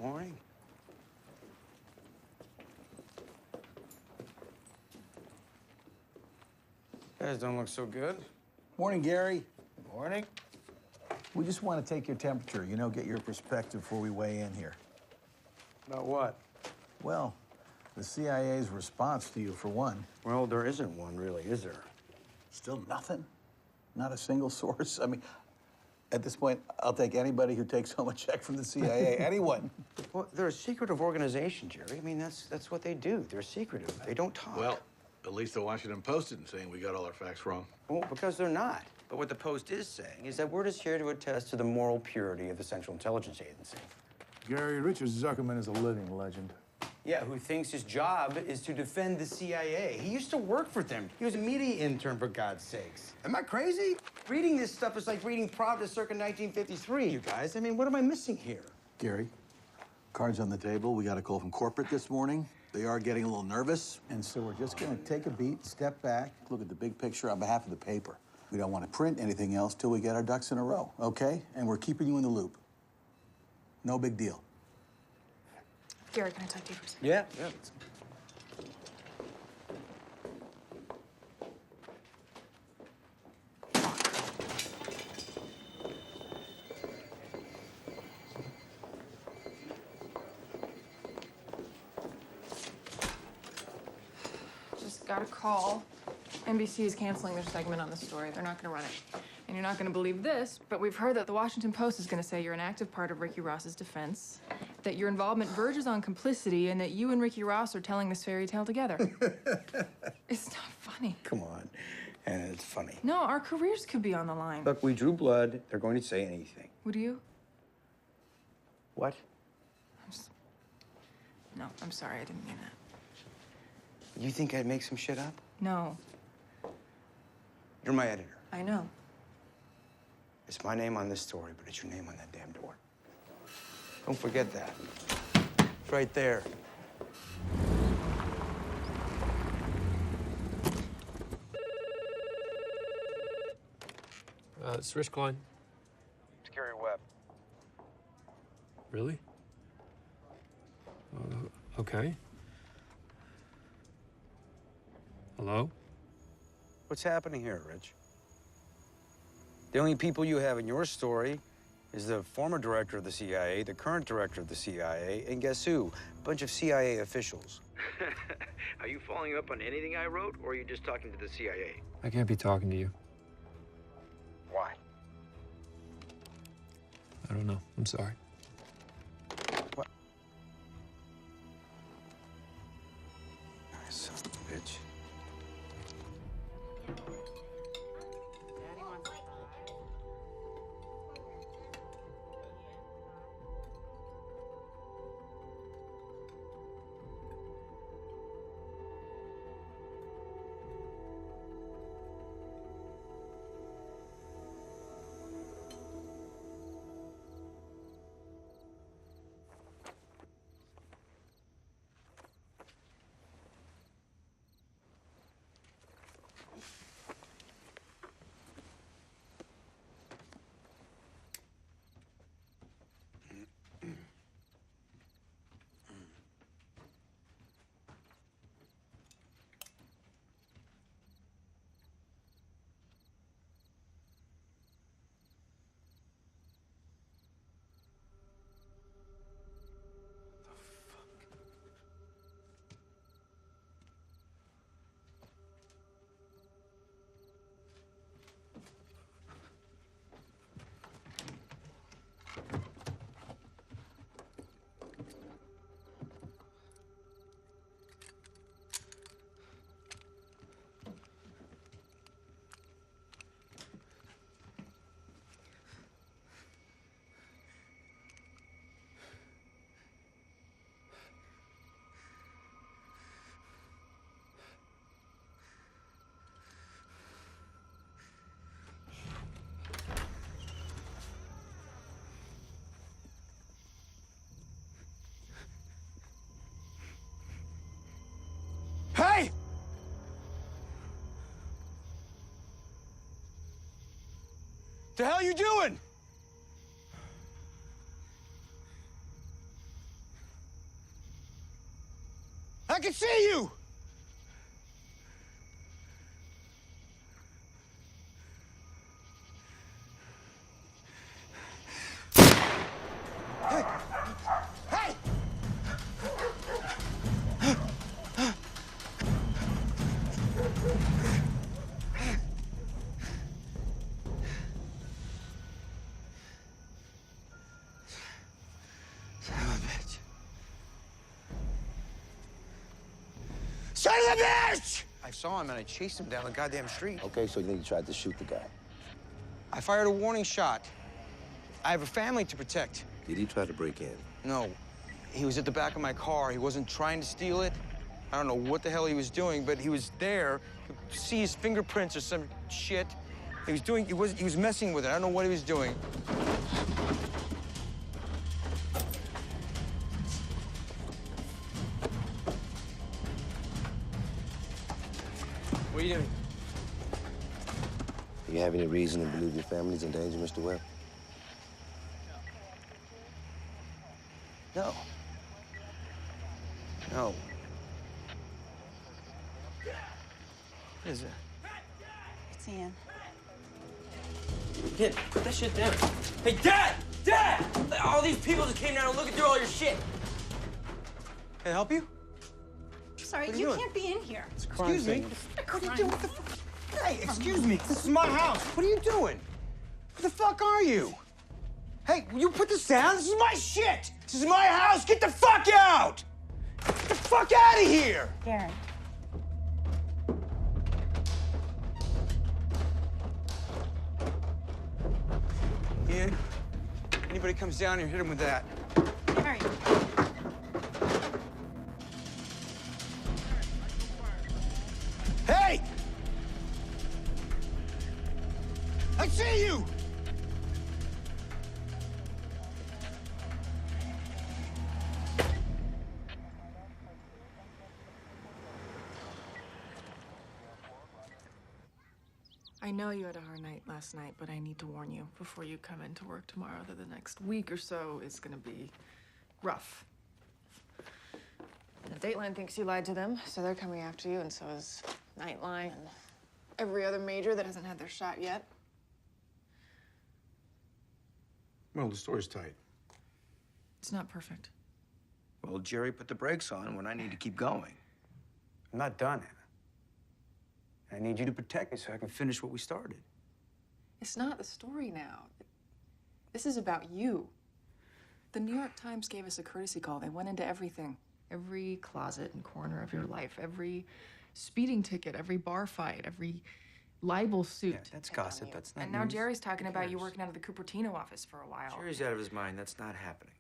Morning. You guys don't look so good. Morning, Gary. Morning. We just want to take your temperature, get your perspective before we weigh in here. About what? Well, the CIA's response to you, for one. Well, there isn't one, really, is there? Still nothing? Not a single source? I mean, at this point, I'll take anybody who takes home a check from the CIA. Anyone. Well, they're a secretive organization, Jerry. I mean, that's what they do. They're secretive. They don't talk. Well, at least the Washington Post isn't saying we got all our facts wrong. Well, because they're not. But what the Post is saying is that we're just here to attest to the moral purity of the Central Intelligence Agency. Gary, Richard Zuckerman is a living legend. Yeah, who thinks his job is to defend the CIA. He used to work for them. He was a media intern, for God's sakes. Am I crazy? Reading this stuff is like reading Pravda circa 1953, you guys. I mean, what am I missing here? Gary, cards on the table. We got a call from corporate this morning. They are getting a little nervous. And so we're just going to take a beat, step back, look at the big picture on behalf of the paper. We don't want to print anything else till we get our ducks in a row, okay? And we're keeping you in the loop. No big deal. Gary, can I talk to you for a second? Yeah. Just got a call. NBC is canceling their segment on the story. They're not going to run it. And you're not going to believe this, but we've heard that the Washington Post is going to say you're an active part of Ricky Ross's defense, that your involvement verges on complicity, and that you and Ricky Ross are telling this fairy tale together. It's not funny. Come on. And it's funny. No, our careers could be on the line. Look, we drew blood. They're going to say anything. Would you? What? No, I'm sorry. I didn't mean that. You think I'd make some shit up? No. You're my editor. I know. It's my name on this story, but it's your name on that damn door. Don't forget that. It's right there. It's Rich Klein. It's Gary Webb. Really? Okay. Hello? What's happening here, Rich? The only people you have in your story is the former director of the CIA, the current director of the CIA, and guess who? A bunch of CIA officials. Are you following up on anything I wrote, or are you just talking to the CIA? I can't be talking to you. Why? I don't know. I'm sorry. What? Son of a bitch. Hey! The hell you doing? I can see you! Hey! Hey! Son of a bitch. Son of a bitch! I saw him and I chased him down the goddamn street. Okay, so you think you tried to shoot the guy? I fired a warning shot. I have a family to protect. Did he try to break in? No. He was at the back of my car. He wasn't trying to steal it. I don't know what the hell he was doing, but he was there. You could see his fingerprints or some shit. He was messing with it. I don't know what he was doing. What are you doing? Do you have any reason to believe your family's in danger, Mr. Webb? No. No. What is it? It's Ian. Kid, put that shit down. Hey, Dad! Dad! All these people just came down and looking through all your shit. Can I help you? Sorry, What are you you doing? can't be in here. Excuse me? What are you doing? What the fuck? Hey, excuse me. This is my house. What are you doing? Who the fuck are you? Hey, will you put this down? This is my shit. This is my house. Get the fuck out! Get the fuck out of here! Gary. Ian, anybody comes down here, hit him with that. Gary. Hey! I see you! I know you had a hard night last night, but I need to warn you before you come into work tomorrow that the next week or so is gonna be rough. The Dateline thinks you lied to them, so they're coming after you, and so is Nightline and every other major that hasn't had their shot yet. Well, the story's tight. It's not perfect. Well, Jerry put the brakes on when I need to keep going. I'm not done, Anna. I need you to protect me so I can finish what we started. It's not the story now. This is about you. The New York Times gave us a courtesy call. They went into everything. Every closet and corner of your life, every speeding ticket, every bar fight, every libel suit. Yeah, that's gossip. That's not And now news. Jerry's talking Who about you cares? working out of the Cupertino office for a while. Jerry's out of his mind. That's not happening.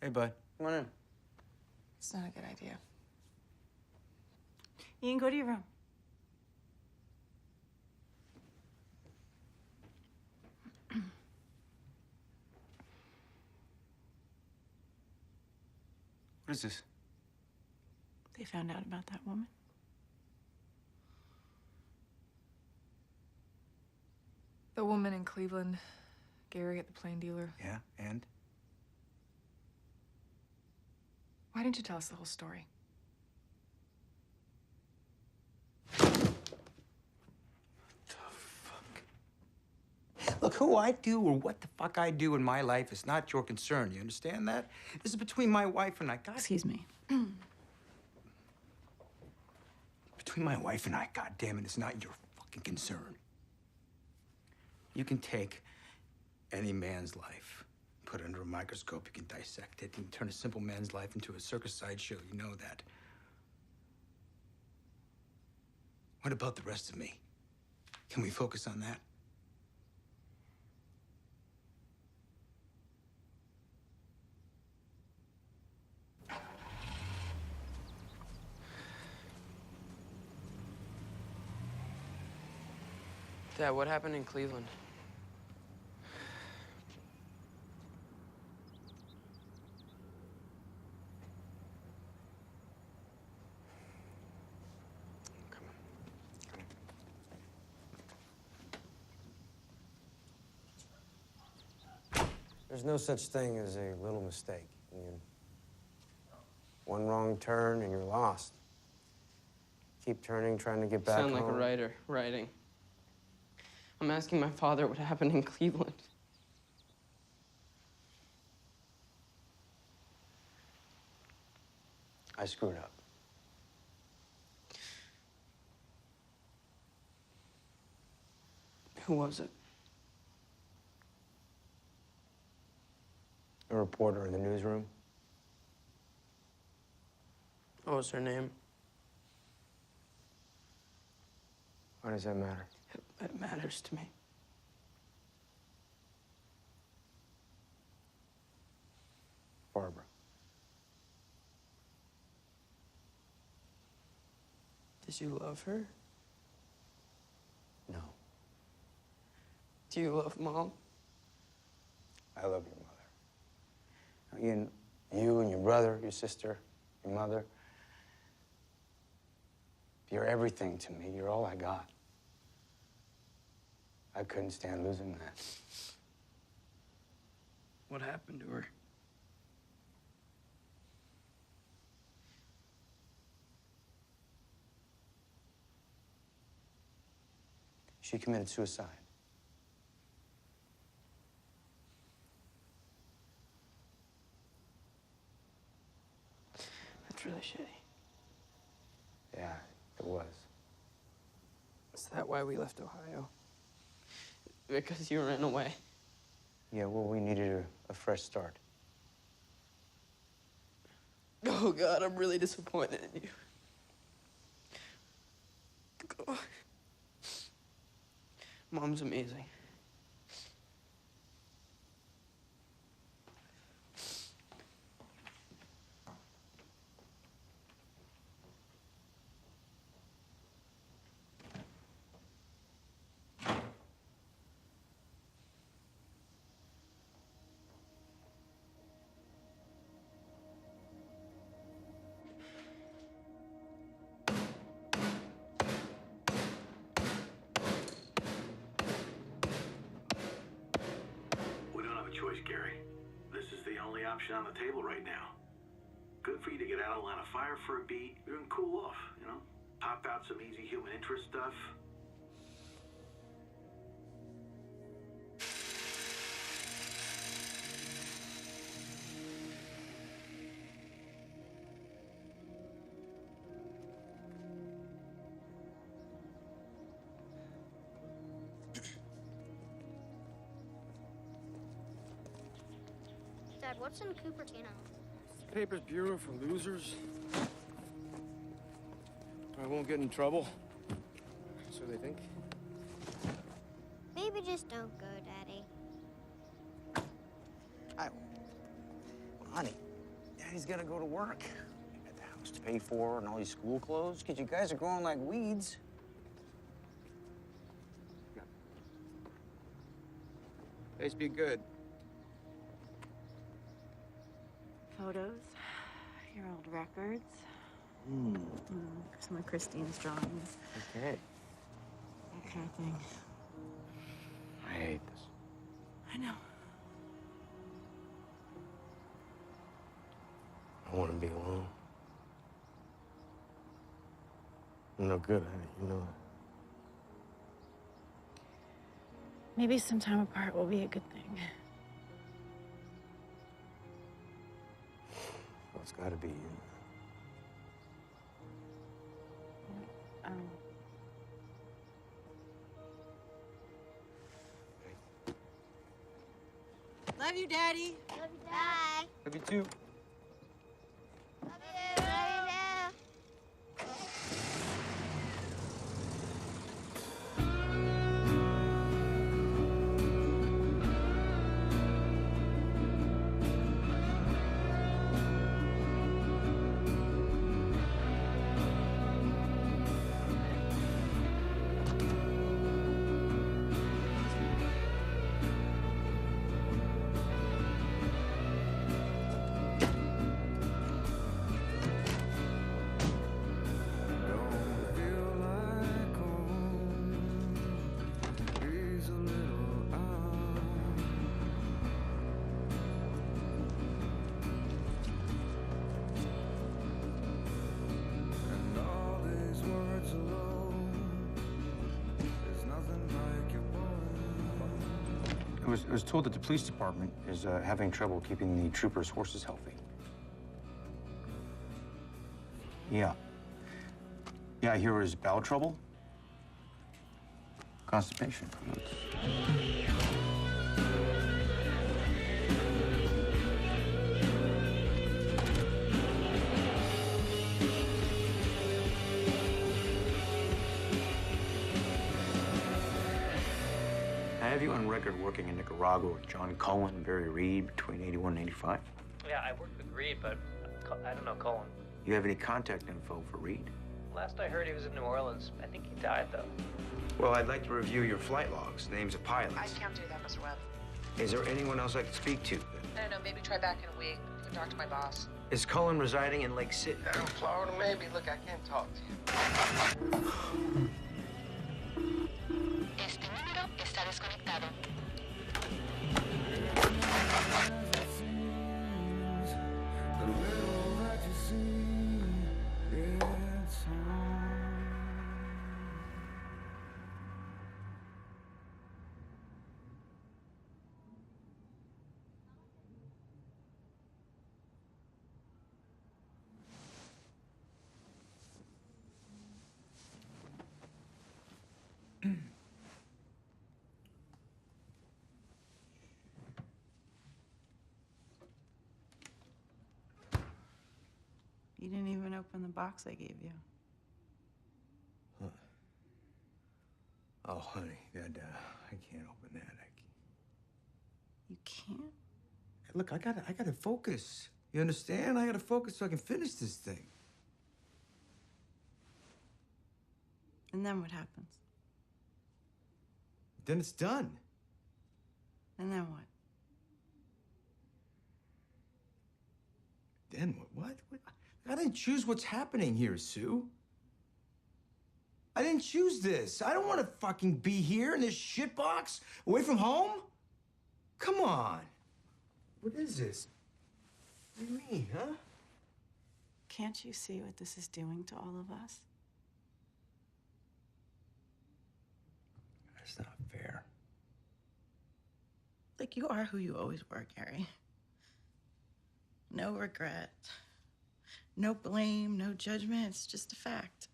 Hey, bud. Come on in. It's not a good idea. Ian, go to your room. What is this? They found out about that woman. The woman in Cleveland, Gary at the plane dealer. Yeah, and? Why didn't you tell us the whole story? Look, who I do or what the fuck I do in my life is not your concern. You understand that? This is between my wife and I. God, Excuse me. between my wife and I, God damn it, it's not your fucking concern. You can take any man's life, put it under a microscope, you can dissect it, you can turn a simple man's life into a circus sideshow. You know that. What about the rest of me? Can we focus on that? Dad, what happened in Cleveland? There's no such thing as a little mistake. I mean, one wrong turn and you're lost. Keep turning, trying to get back Sound like home. a writer, writing. I'm asking my father what happened in Cleveland. I screwed up. Who was it? A reporter in the newsroom. What was her name? Why does that matter? It matters to me. Barbara. Did you love her? No. Do you love Mom? I love your mother. Ian, you and your brother, your sister, your mother. You're everything to me. You're all I got. I couldn't stand losing that. What happened to her? She committed suicide. That's really shitty. Yeah, it was. Is that why we left Ohio? Because you ran away. Yeah, well, we needed a fresh start. Oh, God, I'm really disappointed in you. God. Mom's amazing. Choice, Gary. This is the only option on the table right now. Good for you to get out of the line of fire for a beat and cool off, you know? Pop out some easy human interest stuff. Dad, what's in Cupertino? This paper's bureau for losers. I won't get in trouble. So they think. Maybe just don't go, Daddy. Honey, Daddy's gotta go to work. I got the house to pay for and all these school clothes, because you guys are growing like weeds. Guys, be good. Photos, your old records, some of Christine's drawings. Okay. That kind of thing. I hate this. I know. I want to be alone. I'm no good at it, you know that. Maybe some time apart will be a good thing. Well, it's gotta be you. Love you, Daddy. Love you, Dad. Love you too. Love you. Love you, Dad. It was told that the police department is having trouble keeping the troopers' horses healthy. Yeah. Yeah, I hear it was bowel trouble. Constipation. I have you on record working in Nicaragua with John Cullen and Barry Reed between 81 and 85. Yeah, I worked with Reed, but I don't know Colin. You have any contact info for Reed? Last I heard, he was in New Orleans. I think he died, though. Well, I'd like to review your flight logs, names of pilots. I can't do that, Mr. Webb. Is there anyone else I could speak to? I don't know, maybe try back in a week. You can talk to my boss. Is Cullen residing in Lake City? Florida, maybe. Look, I can't talk to you. Este número está desconectado. You didn't even open the box I gave you. Huh. Oh, honey, that, I can't open that. You can't? Look, I gotta focus. You understand? I gotta focus so I can finish this thing. And then what happens? Then it's done. And then what? Then what? What? I didn't choose what's happening here, Sue. I didn't choose this. I don't want to fucking be here in this shitbox, away from home. Come on. What is this? What do you mean, huh? Can't you see what this is doing to all of us? That's not fair. Like, you are who you always were, Gary. No regret. No blame, no judgment. It's just a fact.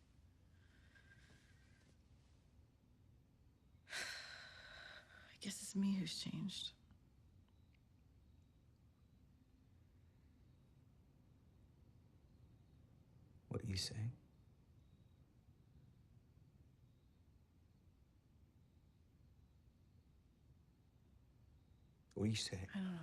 I guess it's me who's changed. What are you saying? What are you saying? I don't know.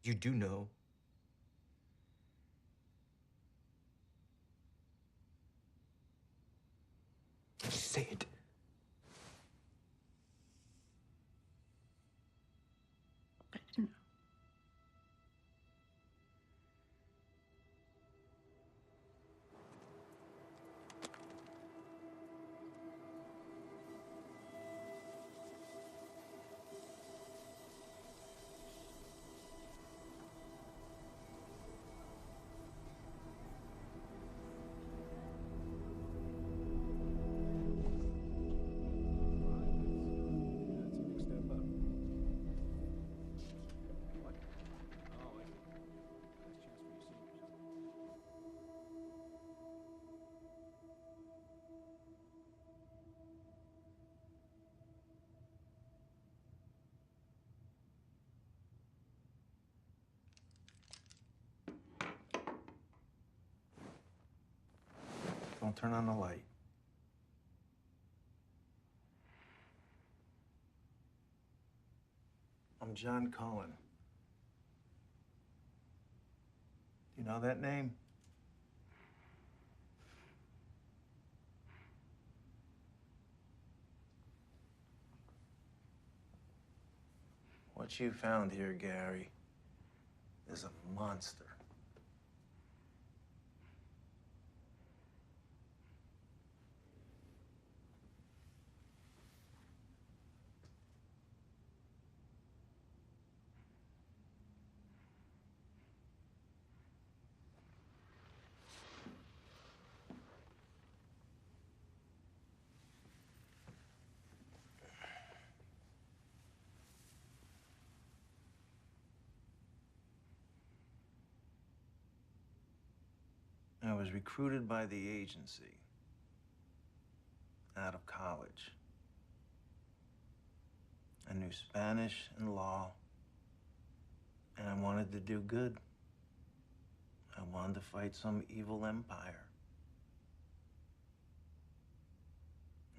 You do know. Just say it. I do know. Don't turn on the light. I'm John Cullen. Do you know that name? What you found here, Gary, is a monster. I was recruited by the agency out of college. I knew Spanish and law, and I wanted to do good. I wanted to fight some evil empire.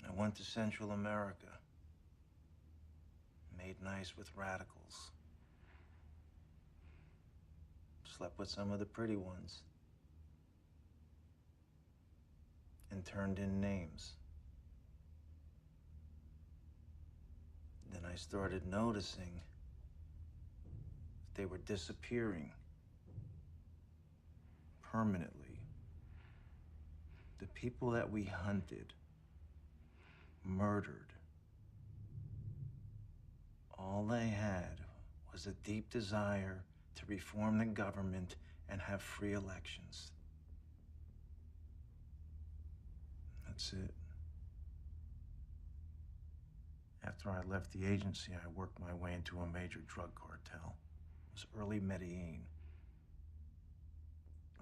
I went to Central America, made nice with radicals, slept with some of the pretty ones, and turned in names. Then I started noticing they were disappearing permanently. The people that we hunted, murdered, all they had was a deep desire to reform the government and have free elections. That's it. After I left the agency, I worked my way into a major drug cartel. It was early Medellin.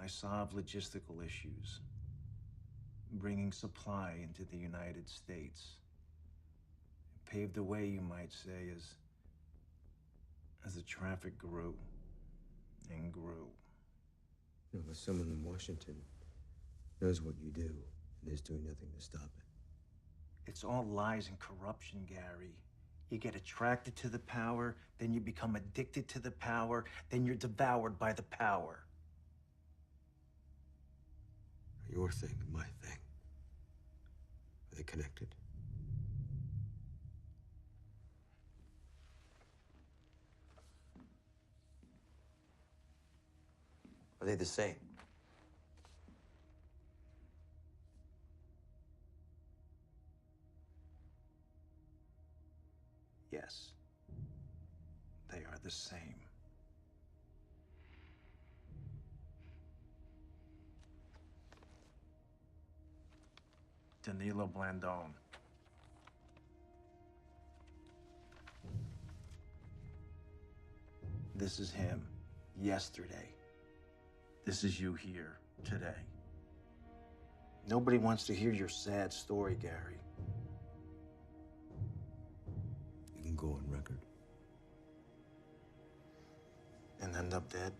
I solved logistical issues, bringing supply into the United States. It paved the way, you might say, as the traffic grew and grew. No, but someone in Washington knows what you do and is doing nothing to stop it. It's all lies and corruption, Gary. You get attracted to the power, then you become addicted to the power, then you're devoured by the power. Your thing and my thing. Are they connected? Are they the same? Yes, they are the same. Danilo Blandone. This is him, yesterday. This is you here, today. Nobody wants to hear your sad story, Gary. You can go on record. And end up dead?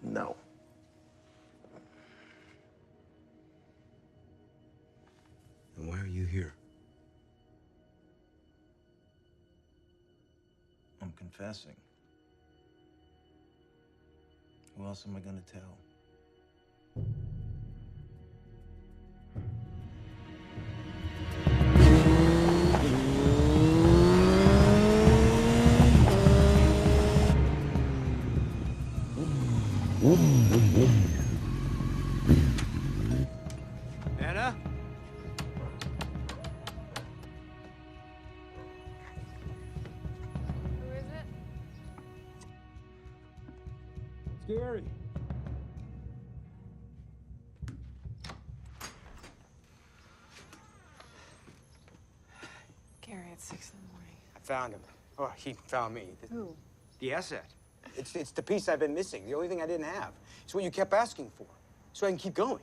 No. And why are you here? I'm confessing. Who else am I gonna tell? Anna? Who is it? Scary. Gary, it's 6 in the morning. I found him. Oh, he found me. Who? The asset. It's the piece I've been missing. The only thing I didn't have. It's what you kept asking for, so I can keep going.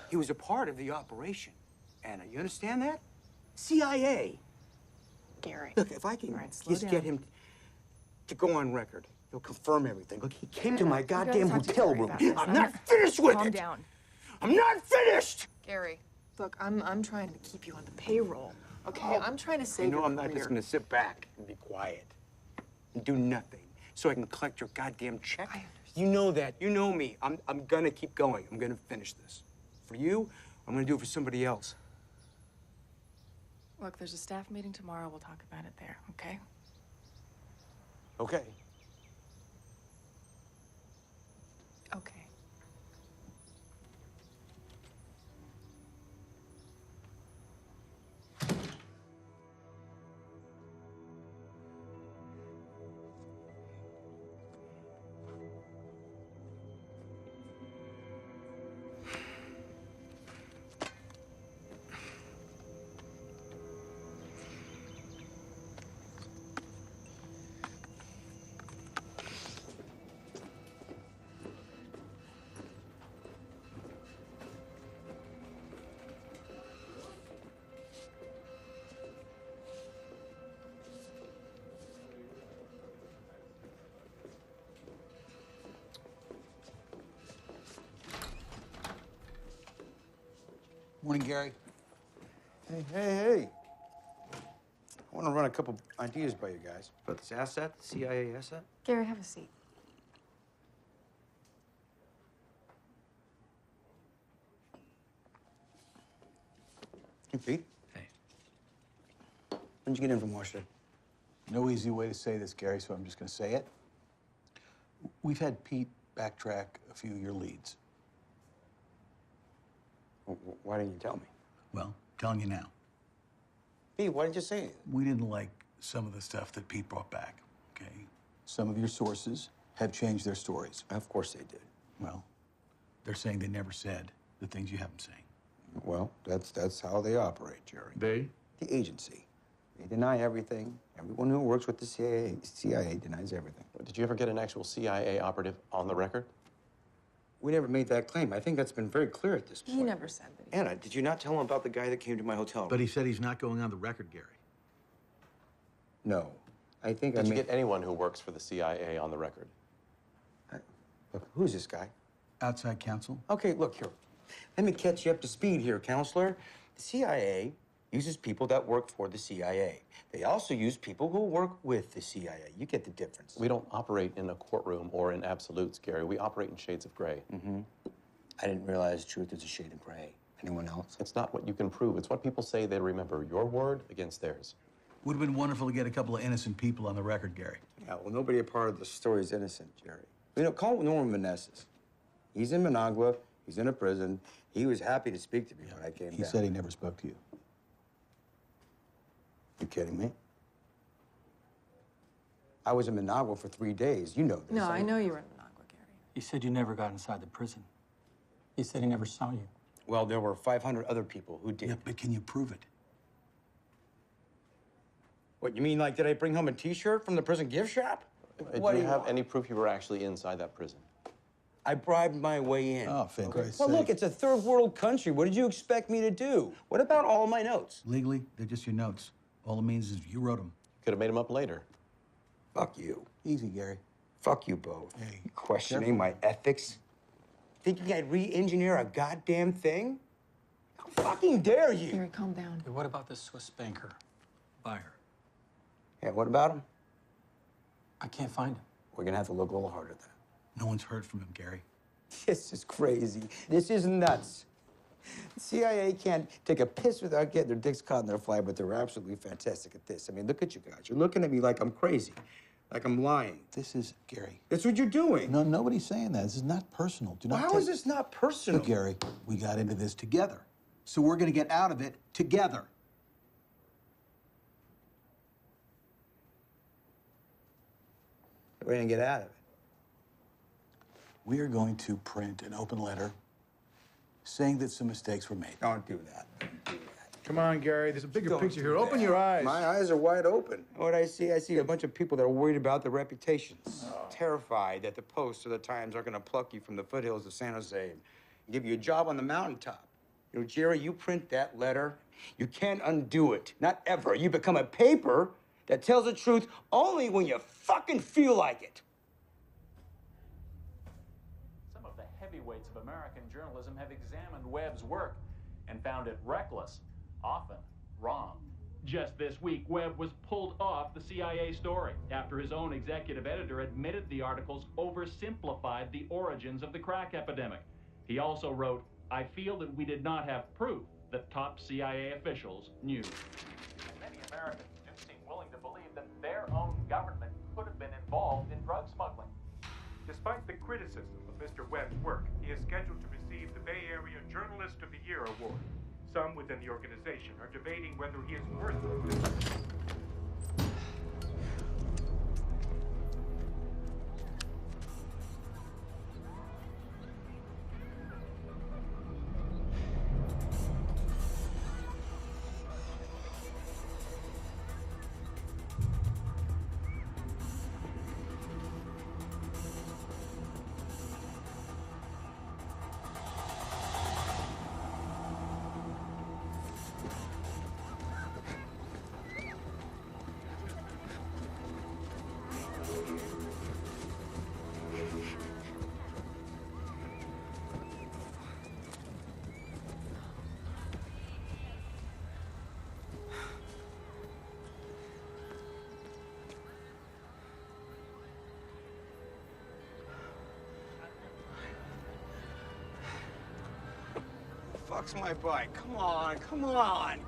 He was a part of the operation. Anna, you understand that? CIA. Gary. Look, if I can All right, slow just down. get him to go on record, he'll confirm everything. Look, he came to my You gotta goddamn talk to hotel Gary room. about this. I'm not finished with Calm it. down. I'm not finished. Gary, look, I'm trying to keep you on the payroll, okay? I'm trying to save You know, your I'm not career. just gonna sit back and be quiet and do nothing so I can collect your goddamn check. You know that. You know me. I'm gonna keep going. I'm gonna finish this. For you, I'm gonna do it for somebody else. Look, there's a staff meeting tomorrow. We'll talk about it there, okay? Okay. Okay. Morning, Gary. Hey. I want to run a couple ideas by you guys. About this asset, the CIA asset? Gary, have a seat. Hey, Pete. Hey. When'd you get in from Washington? No easy way to say this, Gary, so I'm just going to say it. We've had Pete backtrack a few of your leads. Why didn't you tell me? Well, telling you now. Pete, why didn't you say anything? We didn't like some of the stuff that Pete brought back, okay? Some of your sources have changed their stories. Of course they did. Well, they're saying they never said the things you have them saying. Well, that's how they operate, Jerry. They? The agency. They deny everything. Everyone who works with the CIA denies everything. Did you ever get an actual CIA operative on the record? We never made that claim. I think that's been very clear at this point. He never said that. Anna, did you not tell him about the guy that came to my hotel? But he said he's not going on the record, Gary. No. I think Did you get anyone who works for the CIA on the record? Look, who's this guy? Outside counsel? Okay, look here. Let me catch you up to speed here, counselor. The CIA uses people that work for the CIA. They also use people who work with the CIA. You get the difference. We don't operate in a courtroom or in absolutes, Gary. We operate in shades of gray. Mm-hmm. I didn't realize truth is a shade of gray. Anyone else? It's not what you can prove. It's what people say they remember. Your word against theirs. Would have been wonderful to get a couple of innocent people on the record, Gary. Yeah, well, nobody a part of the story is innocent, Jerry. You know, call Norman Meneses. He's in Managua. He's in a prison. He was happy to speak to me when I came down. He said he never spoke to you. You kidding me? I was in Managua for 3 days. You know this. No, I know you were in Managua, Gary. He said you never got inside the prison. He said he never saw you. Well, there were 500 other people who did. Yeah, but can you prove it? What, you mean like, did I bring home a T-shirt from the prison gift shop? Do you have any proof you were actually inside that prison? I bribed my way in. Oh, for Christ's Well, sake. look, it's a third world country. What did you expect me to do? What about all my notes? Legally, they're just your notes. All it means is you wrote them. Could have made them up later. Fuck you. Easy, Gary. Fuck you both. Hey, questioning my ethics? Thinking I'd re-engineer a goddamn thing? How fucking dare you? Gary, calm down. Hey, what about this Swiss banker, buyer? Yeah, what about him? I can't find him. We're gonna have to look a little harder then. No one's heard from him, Gary. This is crazy. This is nuts. The CIA can't take a piss without getting their dicks caught in their fly, but they're absolutely fantastic at this. I mean, look at you guys. You're looking at me like I'm crazy, like I'm lying. This is, Gary. That's what you're doing. No, nobody's saying that. This is not personal. Do not How is this not personal? Look, Gary, we got into this together. So we're going to get out of it together. We're gonna get out of it. We are going to print an open letter saying that some mistakes were made. Don't do that. Come on, Gary. There's a bigger Don't picture do here. that. Open your eyes. My eyes are wide open. What I see a bunch of people that are worried about their reputations, terrified that the Post or the Times are going to pluck you from the foothills of San Jose and give you a job on the mountaintop. You know, Jerry, you print that letter, you can't undo it. Not ever. You become a paper that tells the truth only when you fucking feel like it. Some of the heavyweights of American journalism have examined Webb's work and found it reckless, often wrong. Just this week, Webb was pulled off the CIA story after his own executive editor admitted the articles oversimplified the origins of the crack epidemic. He also wrote, "I feel that we did not have proof that top CIA officials knew." And many Americans do seem willing to believe that their own government could have been involved in drug smuggling. Despite the criticism of Mr. Webb's work, he is scheduled to receive the Bay Area Journalist of the Year award. Some within the organization are debating whether he is worthy of this. fuck's my bike? Come on, come on.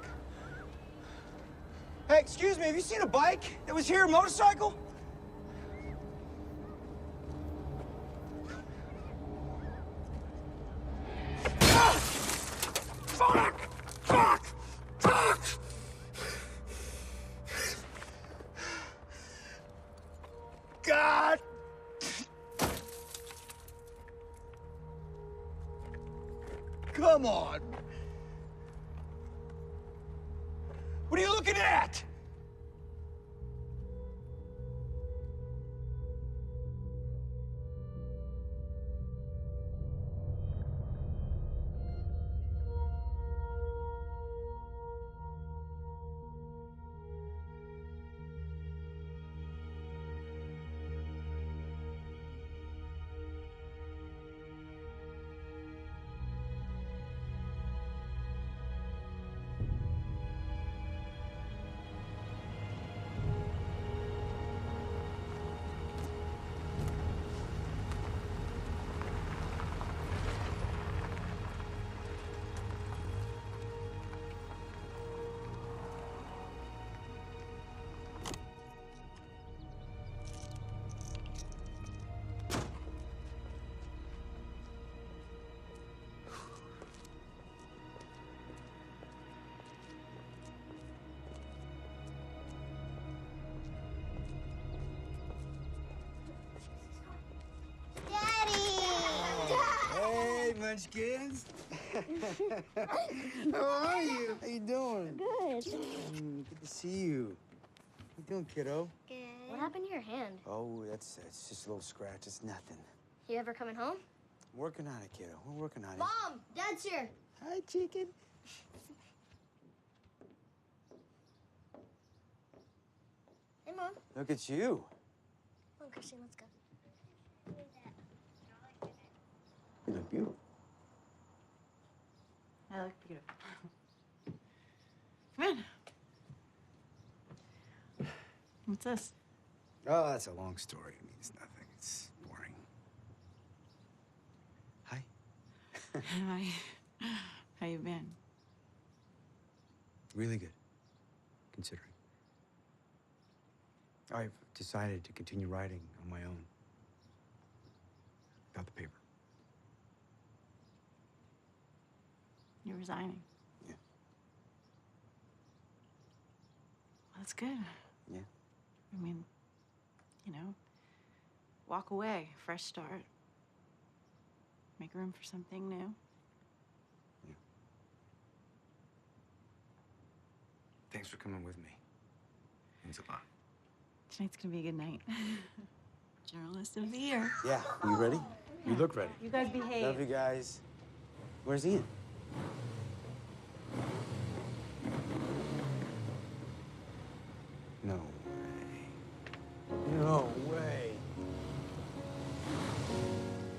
Hey, excuse me, have you seen a bike that was here, a motorcycle? Ah! Fuck! Fuck! Fuck! God! Come on! What are you looking at? Hey, Munchkins. How are you? How you doing? Good. Good to see you. How you doing, kiddo? Good. What happened to your hand? Oh, it's just a little scratch. It's nothing. You ever coming home? Working on it, kiddo. We're working on it. Mom, Dad's here. Hi, chicken. Hey, Mom. Look at you. Come on, Christine, let's go. You look beautiful. I look beautiful. Come in. What's this? Oh, that's a long story. It means nothing. It's boring. Hi. Hi. How you been? Really good, considering. I've decided to continue writing on my own. About the paper. You're resigning. Yeah. Well, that's good. Yeah. I mean, you know, walk away, fresh start. Make room for something new. Yeah. Thanks for coming with me. Means a lot. Tonight's gonna be a good night. Journalist of the Year. Yeah. You ready? You look ready. You guys behave. Love you guys. Where's Ian? No way. No way.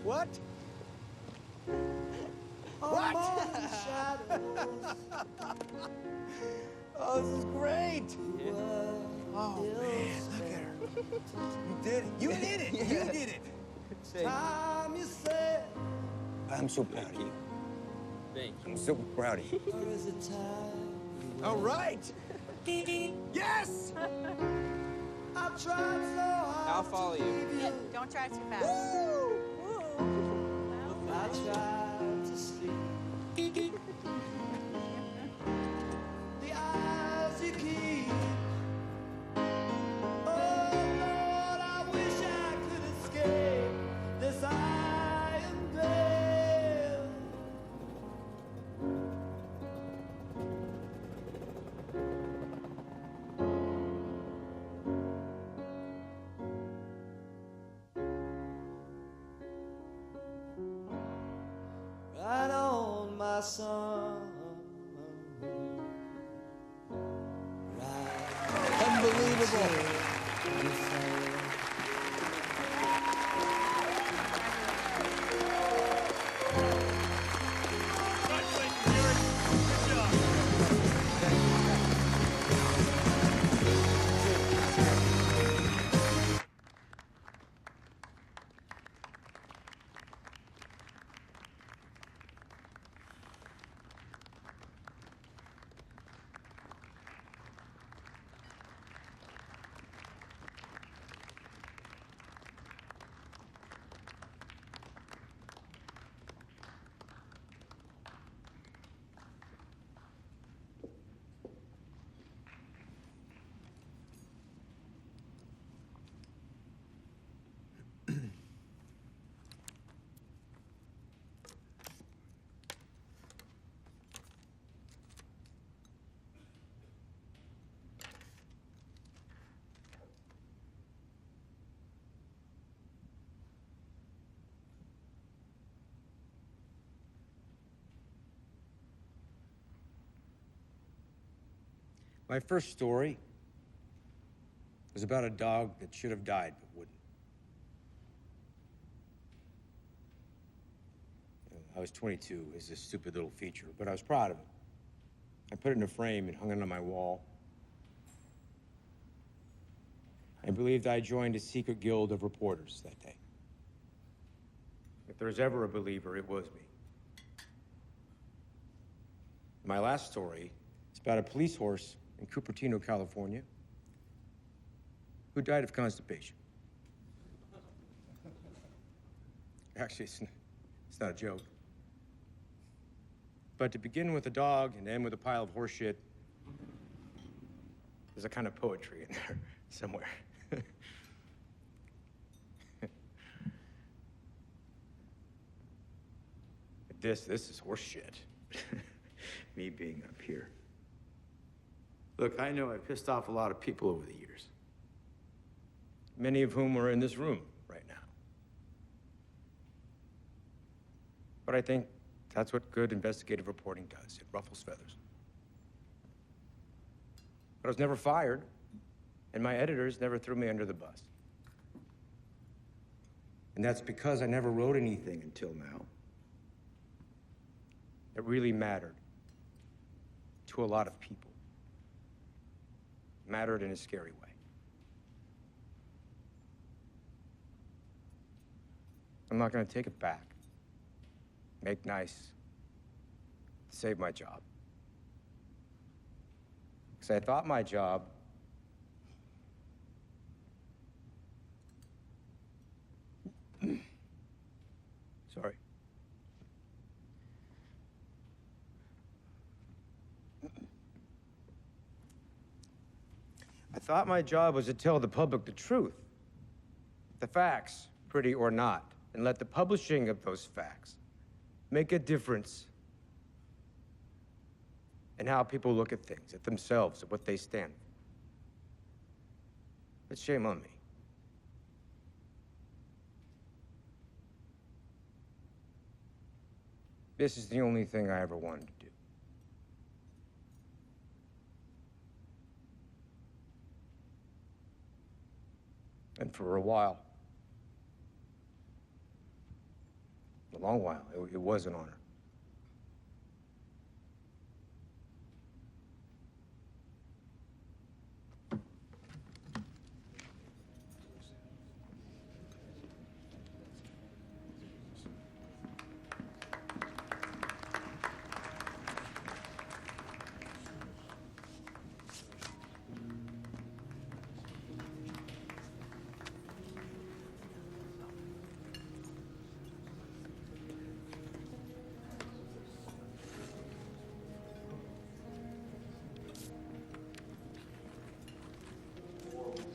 What? What? Oh, this is great. Oh, man, look at her. You did it. You did it. You did it. Time you said. I'm so proud of you. Thank you. I'm so proud of you. All right. Yes! I tried so hard. I'll follow you. Yeah, don't try too fast. I tried to sleep. The eyes you keep. Oh, Lord, I wish I could escape this iron veil. Right on, my son. Right. Unbelievable. My first story was about a dog that should have died but wouldn't. I was 22 as this stupid little feature, but I was proud of it. I put it in a frame and hung it on my wall. I believed I joined a secret guild of reporters that day. If there's ever a believer, it was me. My last story is about a police horse in Cupertino, California, who died of constipation. Actually, it's not a joke. But to begin with a dog and end with a pile of horse shit, there's a kind of poetry in there somewhere. This is horse shit. Me being up here. Look, I know I pissed off a lot of people over the years. Many of whom are in this room right now. But I think that's what good investigative reporting does. It ruffles feathers. But I was never fired, and my editors never threw me under the bus. And that's because I never wrote anything until now. It really mattered to a lot of people. Mattered in a scary way. I'm not gonna take it back. Make nice. Save my job. Because I thought my job sorry. I thought my job was to tell the public the truth. The facts, pretty or not, and let the publishing of those facts make a difference in how people look at things, at themselves, at what they stand for. But shame on me. This is the only thing I ever wanted to do. And for a while, a long while, it was an honor.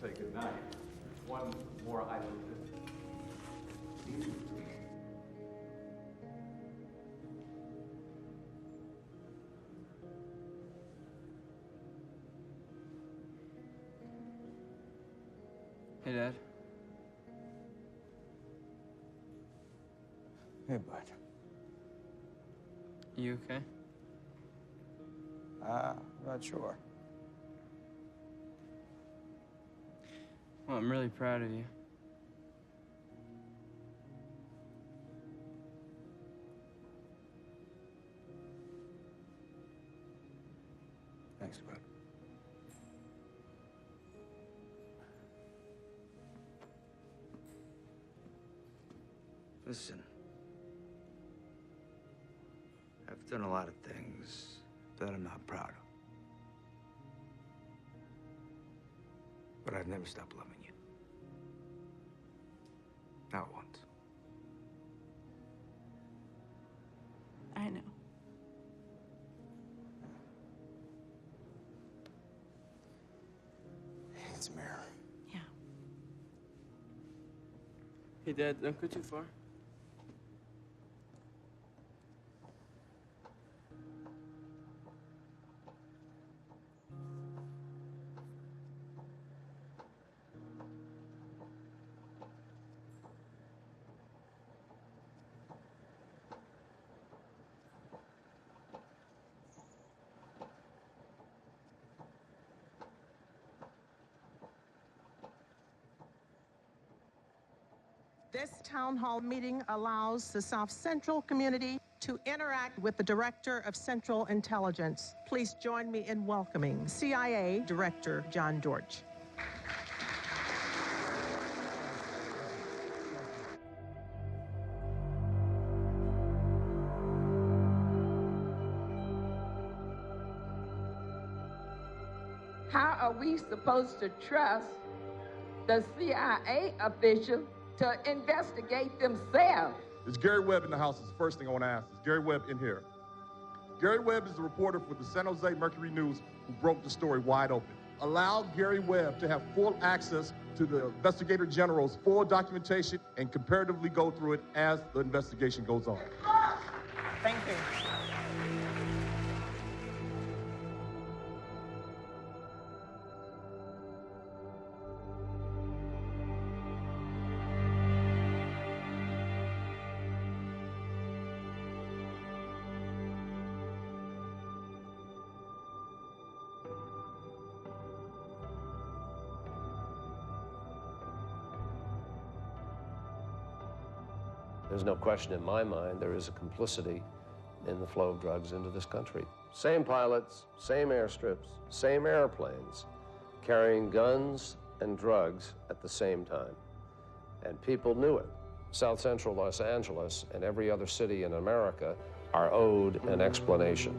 Say goodnight. One more item. Hey, Dad. Hey, bud. You okay? Not sure. Well, I'm really proud of you. Thanks, bud. Listen. I've done a lot of things that I'm not proud of. But I've never stopped loving you. Not once. I know. It's a mirror. Yeah. Hey, Dad, don't go too far. This town hall meeting allows the South Central community to interact with the Director of Central Intelligence. Please join me in welcoming CIA Director John Dortch. How are we supposed to trust the CIA official to investigate themselves? Is Gary Webb in the house? Is the first thing I want to ask. Is Gary Webb in here? Gary Webb is the reporter for the San Jose Mercury News who broke the story wide open. Allow Gary Webb to have full access to the Investigator General's full documentation and comparatively go through it as the investigation goes on. Thank you. There's no question in my mind there is a complicity in the flow of drugs into this country. Same pilots, same airstrips, same airplanes, carrying guns and drugs at the same time. And people knew it. South Central Los Angeles and every other city in America are owed an explanation.